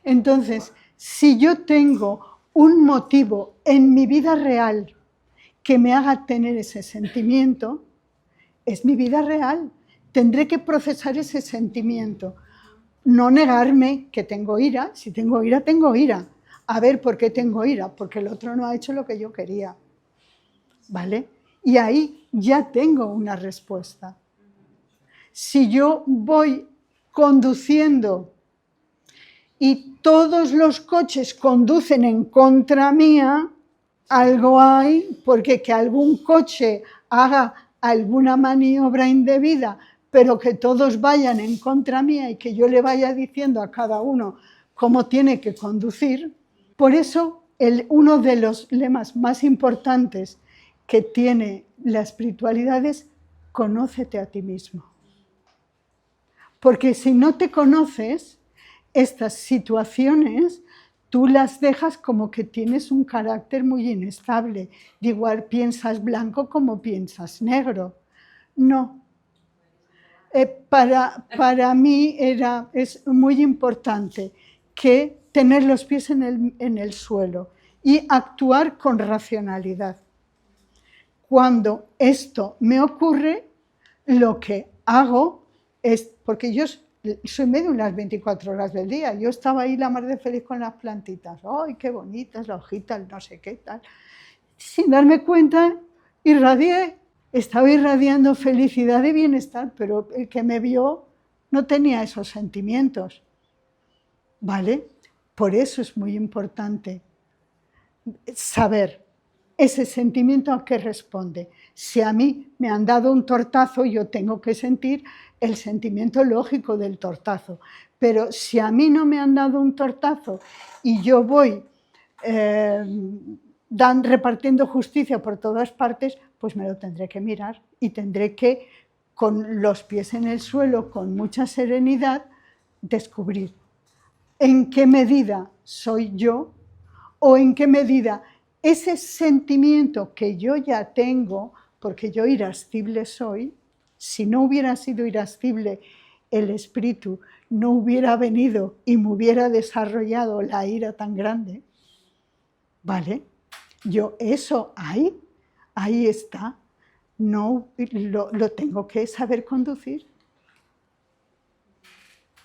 B: Entonces, si yo tengo un motivo en mi vida real que me haga tener ese sentimiento, es mi vida real. Tendré que procesar ese sentimiento. No negarme que tengo ira. Si tengo ira, tengo ira. A ver, ¿por qué tengo ira? Porque el otro no ha hecho lo que yo quería. ¿Vale? Y ahí ya tengo una respuesta. Si yo voy conduciendo y todos los coches conducen en contra mía, algo hay, porque que algún coche haga alguna maniobra indebida, pero que todos vayan en contra mía y que yo le vaya diciendo a cada uno cómo tiene que conducir. Por eso, uno de los lemas más importantes que tiene la espiritualidad es: conócete a ti mismo. Porque si no te conoces, estas situaciones tú las dejas como que tienes un carácter muy inestable. Igual piensas blanco como piensas negro. No. Para mí es muy importante que tener los pies en el suelo y actuar con racionalidad. Cuando esto me ocurre, lo que hago es, porque yo soy medium las 24 horas del día, yo estaba ahí la mar de feliz con las plantitas, ¡ay, qué bonitas, la hojita, no sé qué tal! Sin darme cuenta, estaba irradiando felicidad y bienestar, pero el que me vio no tenía esos sentimientos, ¿vale? Por eso es muy importante saber ese sentimiento a qué responde. Si a mí me han dado un tortazo, yo tengo que sentir el sentimiento lógico del tortazo. Pero si a mí no me han dado un tortazo y yo voy repartiendo justicia por todas partes, pues me lo tendré que mirar y tendré que, con los pies en el suelo, con mucha serenidad, descubrir en qué medida soy yo o en qué medida ese sentimiento que yo ya tengo, porque yo irascible soy. Si no hubiera sido irascible, el espíritu no hubiera venido y me hubiera desarrollado la ira tan grande, ¿vale? Yo eso ahí está, no lo tengo que saber conducir.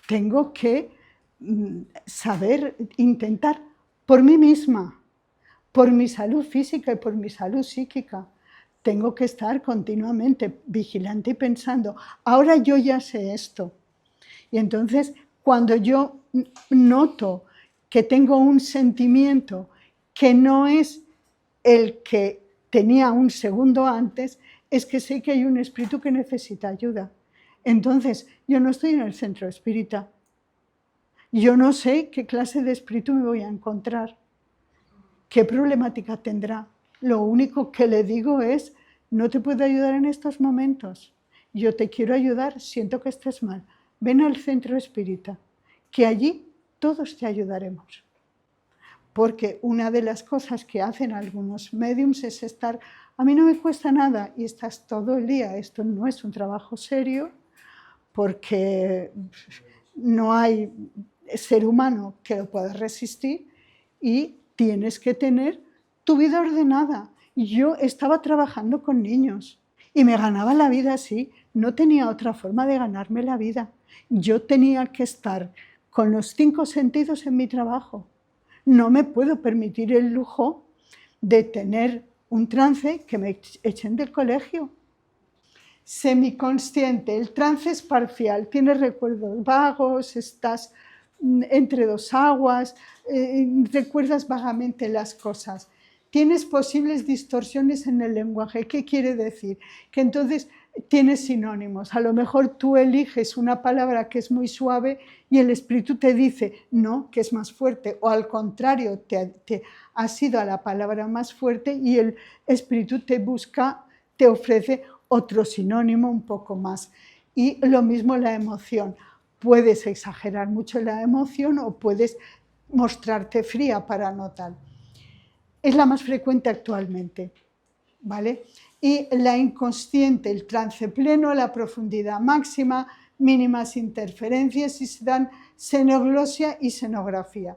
B: Tengo que saber intentar por mí misma, por mi salud física y por mi salud psíquica. Tengo que estar continuamente vigilante y pensando, ahora yo ya sé esto. Y entonces, cuando yo noto que tengo un sentimiento que no es el que tenía un segundo antes, es que sé que hay un espíritu que necesita ayuda. Entonces, yo no estoy en el centro espírita. Yo no sé qué clase de espíritu me voy a encontrar. ¿Qué problemática tendrá? Lo único que le digo es, no te puedo ayudar en estos momentos. Yo te quiero ayudar, siento que estés mal. Ven al centro espírita, que allí todos te ayudaremos. Porque una de las cosas que hacen algunos médiums es estar, a mí no me cuesta nada, y estás todo el día. Esto no es un trabajo serio, porque no hay ser humano que lo pueda resistir, y tienes que tener tu vida ordenada. Yo estaba trabajando con niños y me ganaba la vida así, no tenía otra forma de ganarme la vida. Yo tenía que estar con los 5 sentidos en mi trabajo. No me puedo permitir el lujo de tener un trance que me echen del colegio. Semiconsciente, el trance es parcial, tienes recuerdos vagos, estás entre dos aguas, recuerdas vagamente las cosas. Tienes posibles distorsiones en el lenguaje. ¿Qué quiere decir? Que entonces tienes sinónimos. A lo mejor tú eliges una palabra que es muy suave y el espíritu te dice, no, que es más fuerte. O al contrario, te has ido a la palabra más fuerte y el espíritu te ofrece otro sinónimo un poco más. Y lo mismo la emoción. Puedes exagerar mucho la emoción o puedes mostrarte fría para no tal. Es la más frecuente actualmente, ¿vale? Y la inconsciente, el trance pleno, la profundidad máxima, mínimas interferencias, y se dan xenoglosia y xenografía.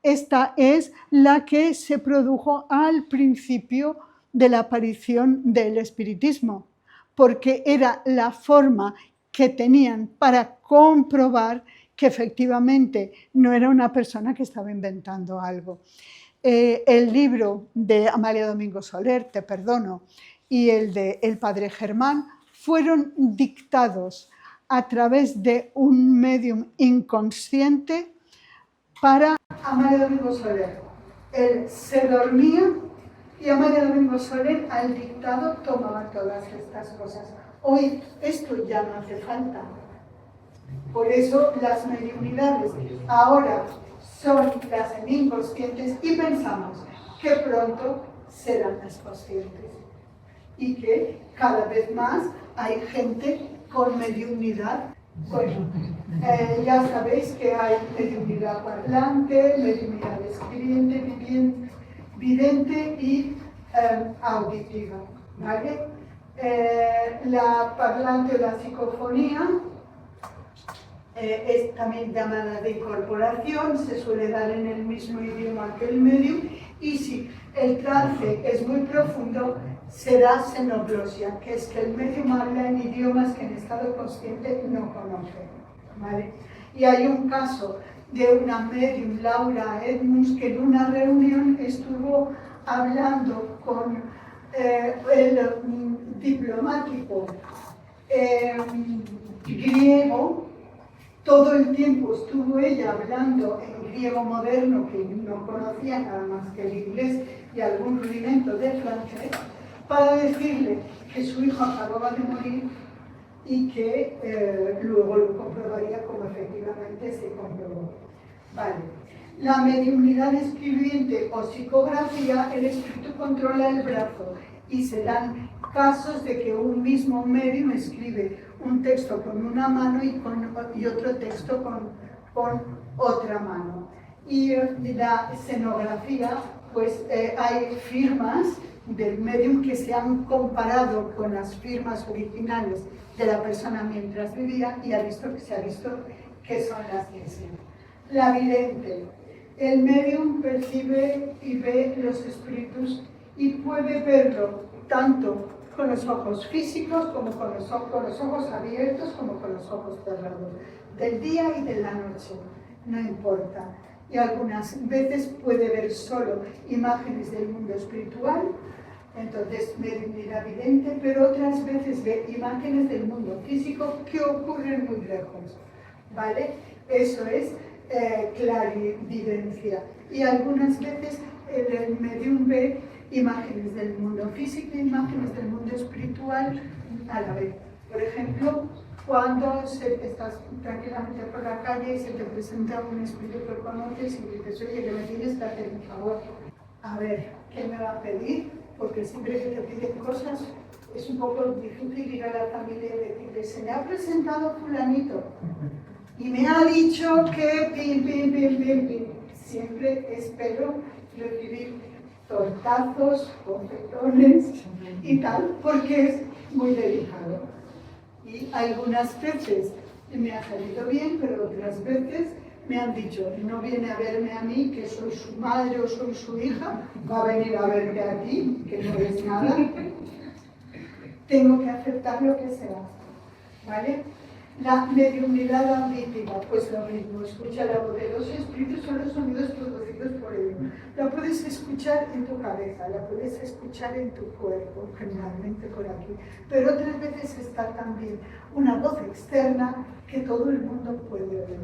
B: Esta es la que se produjo al principio de la aparición del espiritismo, porque era la forma que tenían para comprobar que efectivamente no era una persona que estaba inventando algo. El libro de Amalia Domingo Soler, Te perdono, y el de El Padre Germán fueron dictados a través de un medium inconsciente para Amalia Domingo Soler. Él se dormía y Amalia Domingo Soler al dictado tomaba todas estas cosas. Hoy esto ya no hace falta. Por eso las mediunidades ahora son las inconscientes y pensamos que pronto serán las conscientes. Y que cada vez más hay gente con mediunidad. Bueno, ya sabéis que hay mediunidad parlante, mediunidad escribiente, vidente y auditiva, ¿vale? La parlante o la psicofonía es también llamada de incorporación, se suele dar en el mismo idioma que el medium, y si el trance es muy profundo, será xenoglosia, que es que el medium habla en idiomas que en estado consciente no conoce, ¿vale? Y hay un caso de una medium, Laura Edmunds, que en una reunión estuvo hablando con el diplomático griego. Todo el tiempo estuvo ella hablando en griego moderno, que no conocía nada más que el inglés y algún rudimento de francés, para decirle que su hijo acababa de morir y que luego lo comprobaría como efectivamente se comprobó. Vale. La mediunidad escribiente o psicografía, el espíritu controla el brazo y se dan casos de que un mismo medium escribe un texto con una mano y otro texto con otra mano. Y la escenografía, pues hay firmas del medium que se han comparado con las firmas originales de la persona mientras vivía y se ha visto que son las que son. La vidente. El medium percibe y ve los espíritus y puede verlo tanto con los ojos físicos como con los ojos abiertos como con los ojos cerrados, del día y de la noche, no importa. Y algunas veces puede ver solo imágenes del mundo espiritual, entonces mediunidad vidente, pero otras veces ve imágenes del mundo físico que ocurren muy lejos, ¿vale? Eso es clarividencia. Y algunas veces el medium ve imágenes del mundo físico e imágenes del mundo espiritual a la vez. Por ejemplo, cuando estás tranquilamente por la calle y se te presenta un espíritu que conoces y dices, oye, que me tienes que hacer un favor. A ver, ¿qué me va a pedir? Porque siempre que te piden cosas es un poco difícil ir a la familia y decirle, se me ha presentado fulanito y me ha dicho que pin. Siempre espero recibir tortazos, bofetones y tal, porque es muy delicado. Y algunas veces me ha salido bien, pero otras veces me han dicho, no viene a verme a mí, que soy su madre o soy su hija, va a venir a verte a ti, que no eres nada. Tengo que aceptar lo que sea, ¿vale? La mediunidad auditiva, pues lo mismo, escucha la voz de los espíritus, son los sonidos producidos por ellos. La puedes escuchar en tu cabeza, la puedes escuchar en tu cuerpo, generalmente por aquí, pero otras veces está también una voz externa que todo el mundo puede oír.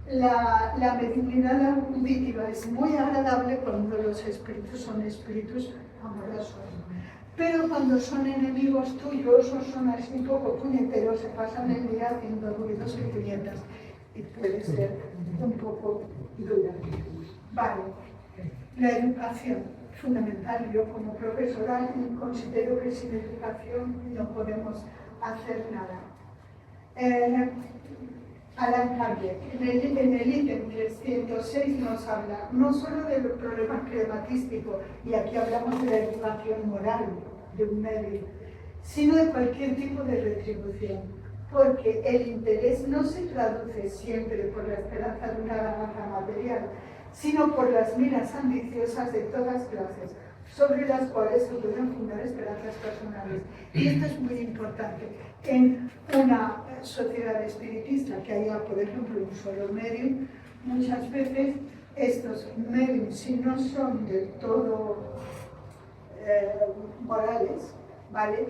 B: La mediunidad auditiva es muy agradable cuando los espíritus son espíritus amorosos. Pero cuando son enemigos tuyos o son así un poco puñeteros, se pasan el día haciendo ruidos y puñetas y puede ser un poco dura. Vale, la educación, fundamental. Yo como profesora considero que sin educación no podemos hacer nada. Alan Kardec, en el ítem 306 nos habla no solo del problema crematístico, y aquí hablamos de la educación moral de un medio, sino de cualquier tipo de retribución, porque el interés no se traduce siempre por la esperanza de una ganancia material, sino por las miras ambiciosas de todas clases, sobre las cuales se pueden fundar esperanzas personales. Y esto es muy importante. En una sociedad espiritista que haya, por ejemplo, un solo medium, muchas veces estos mediums, si no son del todo morales, ¿vale?,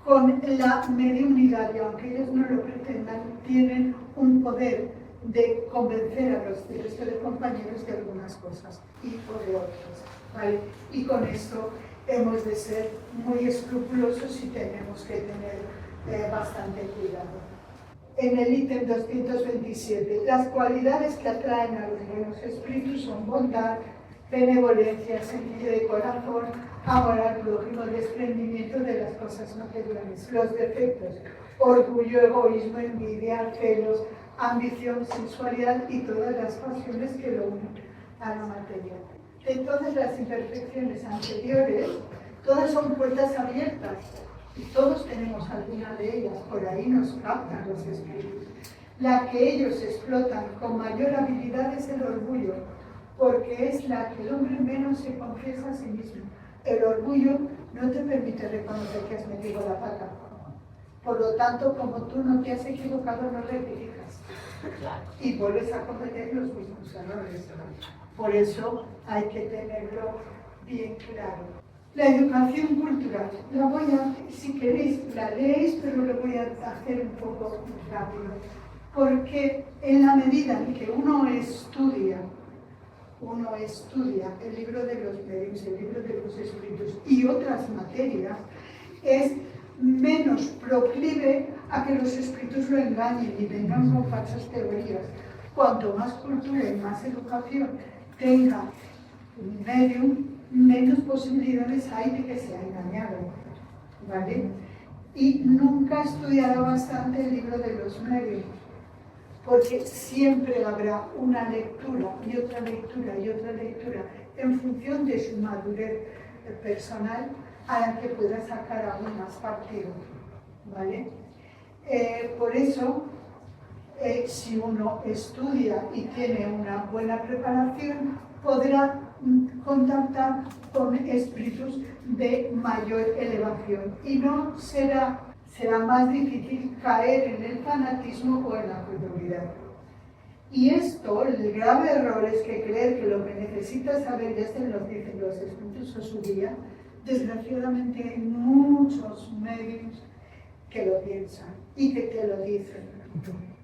B: con la mediunidad, y aunque ellos no lo pretendan, tienen un poder de convencer a los resto de compañeros de algunas cosas y de otras, ¿vale? Y con esto hemos de ser muy escrupulosos y tenemos que tener bastante cuidado. En el ítem 227, las cualidades que atraen a los buenos espíritus son bondad, benevolencia, sencillez de corazón, amor al prójimo, desprendimiento de las cosas materiales. Los defectos: orgullo, egoísmo, envidia, celos, ambición, sensualidad y todas las pasiones que lo unen a la materia. Entonces, las imperfecciones anteriores, todas son puertas abiertas y todos tenemos alguna de ellas, por ahí nos captan los espíritus. La que ellos explotan con mayor habilidad es el orgullo, porque es la que el hombre menos se confiesa a sí mismo. El orgullo no te permite reconocer que has metido la pata. Por lo tanto, como tú no te has equivocado, no rectificas. Y vuelves a cometer los mismos errores. Por eso hay que tenerlo bien claro. La educación cultural. La voy a, si queréis, la leéis, pero lo voy a hacer un poco rápido. Porque en la medida en que uno estudia el libro de los medios, el libro de los espíritus y otras materias, es menos proclive a que los espíritus lo engañen y vengan con falsas teorías. Cuanto más cultura y más educación tenga un medium, menos posibilidades hay de que sea engañado, ¿vale? Y nunca estudiará bastante el libro de los medios, porque siempre habrá una lectura y otra lectura y otra lectura en función de su madurez personal a la que pueda sacar aún más partido, ¿vale? Por eso, si uno estudia y tiene una buena preparación, podrá contactar con espíritus de mayor elevación y no será más difícil caer en el fanatismo o en la credulidad. Y esto, el grave error es que creer que lo que necesitas saber ya se nos dicen los espíritus o su guía. Desgraciadamente hay muchos medios que lo piensan y que te lo dicen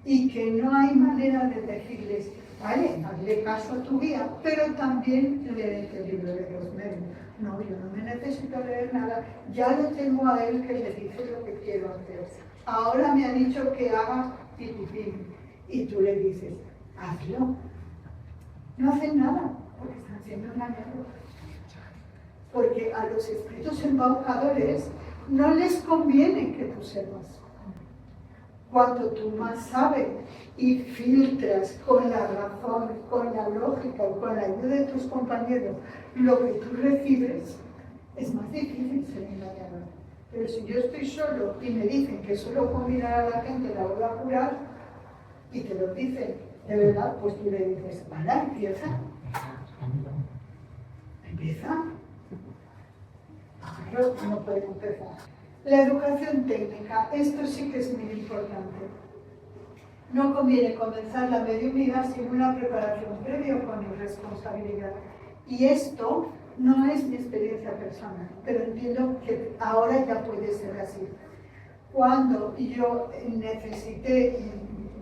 B: y que no hay manera de decirles, vale, hazle caso a tu guía, pero también léete el libro de los medios. No, yo no me necesito leer nada, ya lo tengo a él que le dice lo que quiero hacer. Ahora me ha dicho que haga pipipí y tú le dices, hazlo. No hacen nada porque están siendo engañados. Porque a los espíritus embaucadores no les conviene que tú sepas. Cuanto tú más sabes y filtras con la razón, con la lógica y con la ayuda de tus compañeros lo que tú recibes, es más difícil ser engañado. Pero si yo estoy solo y me dicen que solo con mirar a la gente la voy a curar y te lo dicen de verdad, pues tú le dices, vale, empieza. Empieza. No puede empezar. La educación técnica, esto sí que es muy importante. No conviene comenzar la mediunidad sin una preparación previa o con irresponsabilidad. Y esto no es mi experiencia personal, pero entiendo que ahora ya puede ser así. Cuando yo necesité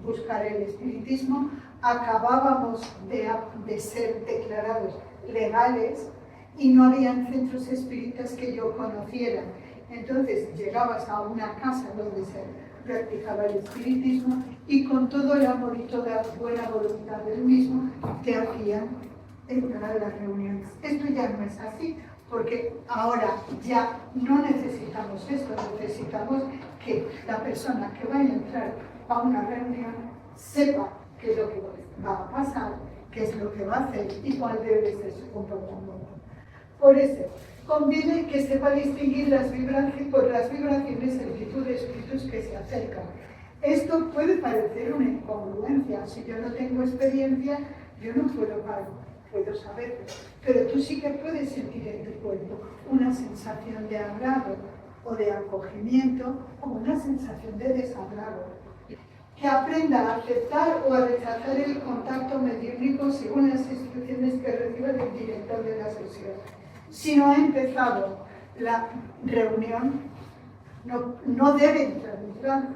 B: buscar el espiritismo, acabábamos de ser declarados legales y no habían centros espíritas que yo conociera. Entonces llegabas a una casa donde se practicaba el espiritismo y con todo el amor y toda la buena voluntad del mismo te hacían entrar a las reuniones. Esto ya no es así, porque ahora ya no necesitamos esto, necesitamos que la persona que vaya a entrar a una reunión sepa qué es lo que va a pasar, qué es lo que va a hacer y cuál debe ser su comportamiento. Por eso, conviene que sepa distinguir por las vibraciones el tipo de espíritus que se acercan. Esto puede parecer una incongruencia. Si yo no tengo experiencia, yo no puedo saberlo. Pero tú sí que puedes sentir en tu cuerpo una sensación de agrado o de acogimiento o una sensación de desagrado. Que aprenda a aceptar o a rechazar el contacto mediúnico según las instrucciones que reciba del director de la sesión. Si no ha empezado la reunión, no debe entrar en trance,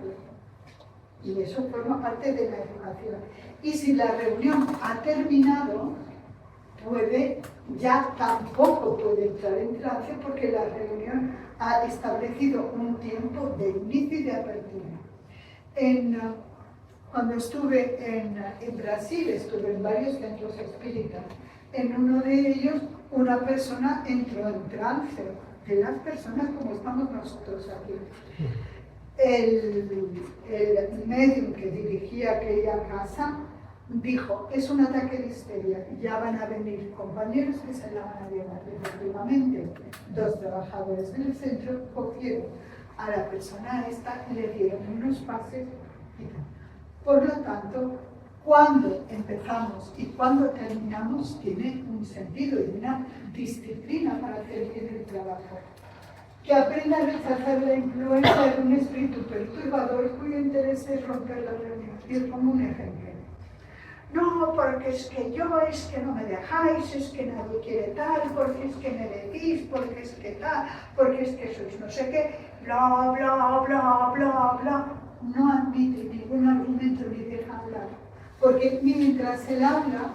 B: Y eso forma parte de la educación. Y si la reunión ha terminado, ya tampoco puede entrar en trance porque la reunión ha establecido un tiempo de inicio y de apertura. Cuando estuve en Brasil, estuve en varios centros espíritas. En uno de ellos, una persona entró en trance, de las personas como estamos nosotros aquí. El médium que dirigía aquella casa dijo, es un ataque de histeria, ya van a venir compañeros que se la van a llevar. Efectivamente, 2 trabajadores del centro cogieron a la persona esta, le dieron unos pases y tal. Por lo tanto, cuando empezamos y cuando terminamos tiene un sentido y una disciplina para hacer bien el trabajo. Que aprenda a rechazar la influencia de un espíritu perturbador cuyo interés es romper la reunión. Y es como un ejemplo. No, porque es que no me dejáis, es que nadie quiere tal, porque es que me decís, porque es que tal, porque es que sois no sé qué, bla, bla, bla, bla, bla. No admite ningún argumento ni deja hablar. Porque mientras él habla,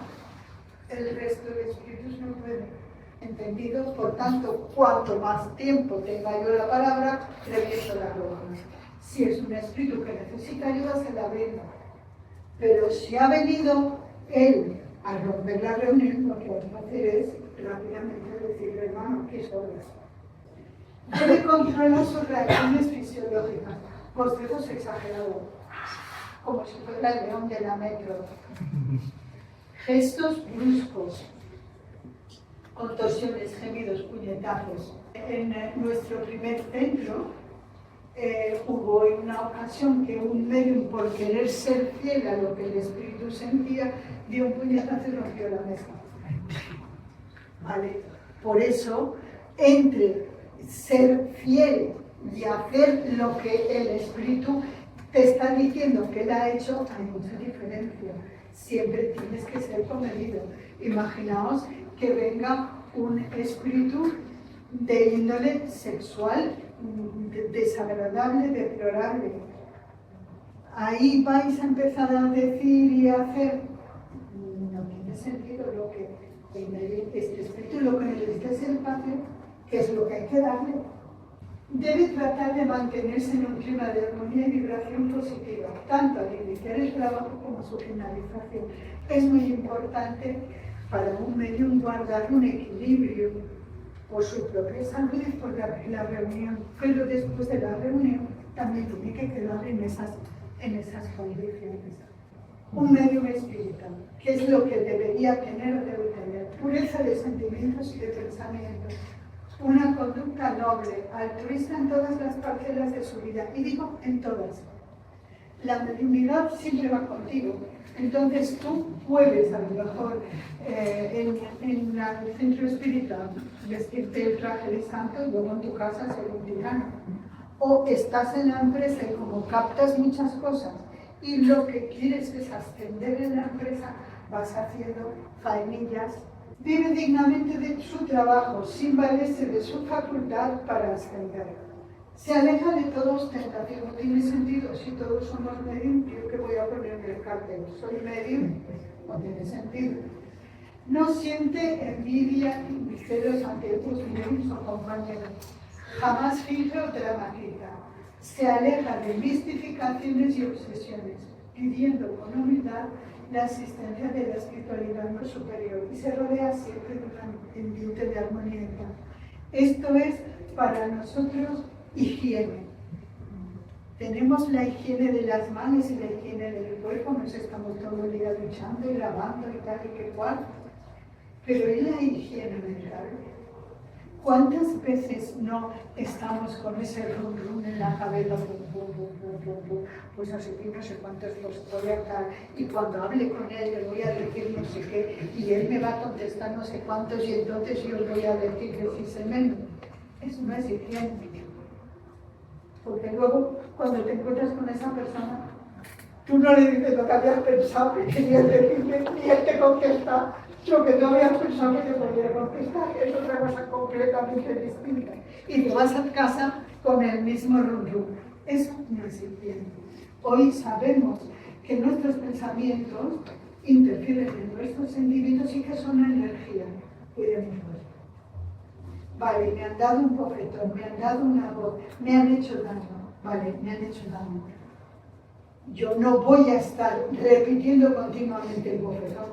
B: el resto de espíritus no pueden. ¿Entendido? Por tanto, cuanto más tiempo tenga yo la palabra, reviso la reunión. Si es un espíritu que necesita ayuda, se la brindo. Pero si ha venido él a romper la reunión, lo que vamos a hacer es rápidamente decirle, hermano, ¿qué sobras? Debe controlar sus reacciones fisiológicas. Bostezos exagerados, como si fuera el león de la metro. Gestos bruscos, contorsiones, gemidos, puñetazos. En nuestro primer centro hubo en una ocasión que un medium, por querer ser fiel a lo que el espíritu sentía, dio un puñetazo y rompió la mesa. ¿Vale? Por eso, entre ser fiel y hacer lo que el espíritu te está diciendo que él ha hecho, hay mucha diferencia. Siempre tienes que ser comedido. Imaginaos que venga un espíritu de índole sexual, desagradable, deplorable. Ahí vais a empezar a decir y a hacer. No tiene sentido lo que este espíritu lo que necesita es espacio, que es lo que hay que darle. Debe tratar de mantenerse en un clima de armonía y vibración positiva, tanto al iniciar el trabajo como a su finalización. Es muy importante para un medium guardar un equilibrio por su propia salud y por la reunión, pero después de la reunión también tiene que quedar en esas condiciones. Un medium espiritual, ¿qué es lo que debería tener o debe tener? Pureza de sentimientos y de pensamientos. Una conducta noble, altruista en todas las parcelas de su vida, y digo en todas. La mediunidad siempre va contigo, entonces tú puedes a lo mejor en el centro espiritual vestirte el traje de santo y luego en tu casa ser un tirano. O estás en la empresa y como captas muchas cosas y lo que quieres es ascender en la empresa, vas haciendo faenillas. Vive dignamente de su trabajo, sin valerse de su facultad para ascender. Se aleja de toda ostentación, no tiene sentido. Si todos somos medium, yo que voy a poner el cartel, soy medium, no tiene sentido. No siente envidia ni celos ante otros mediums o compañeros. Jamás finge o dramatiza. Se aleja de mistificaciones y obsesiones, pidiendo con humildad la asistencia de la espiritualidad más superior y se rodea siempre de un ambiente de armonía y paz. Esto es para nosotros higiene. Tenemos la higiene de las manos y la higiene del cuerpo, nos estamos todo el día duchando y lavando y tal y que cual, pero ¿y la higiene mental? ¿Cuántas veces no estamos con ese rum en la cabeza? Pues no sé qué, no sé cuántos los voy a dar, y cuando hable con él le voy a decir no sé qué, y él me va a contestar no sé cuántos, y entonces yo os voy a decir que sí se menos. Eso no es higiene. Porque luego, cuando te encuentras con esa persona, tú no le dices lo que habías pensado que querías decirle, y él te contesta lo que tú habías pensado que te podía contestar, es otra cosa completamente distinta. Y te vas a casa con el mismo rum. Eso no es higiene. Hoy sabemos que nuestros pensamientos interfieren en nuestros sentimientos y que son energía. Cuidémoslos. Vale, me han dado un bofetón, me han dado una voz, me han hecho daño. Vale, me han hecho daño. Yo no voy a estar repitiendo continuamente el bofetón,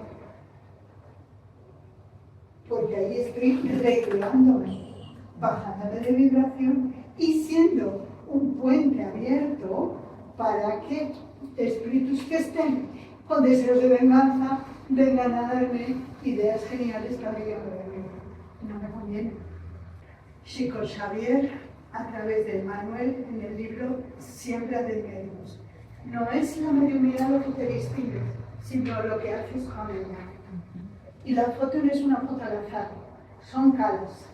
B: porque ahí estoy regulándome, bajándome de vibración y siendo un puente abierto para que espíritus que estén con deseos de venganza vengan a darme ideas geniales que a mí no me convienen. Chico Xavier, a través de Manuel, en el libro Siembra de Medios. No es la mediunidad lo que te distingue, sino lo que haces con ella. Y la foto no es una foto al azar, son calas.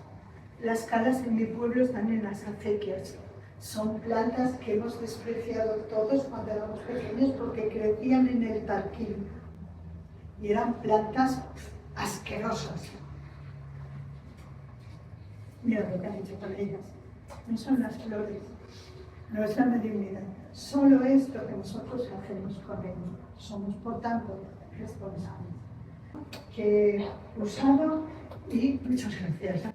B: Las calas en mi pueblo están en las acequias. Son plantas que hemos despreciado todos cuando éramos pequeños porque crecían en el tarquín. Y eran plantas asquerosas. Mira lo que han hecho con ellas. No son las flores, no es la mediunidad. Solo esto que nosotros hacemos con ellos. Somos, por tanto, responsables. Que usado y muchas gracias.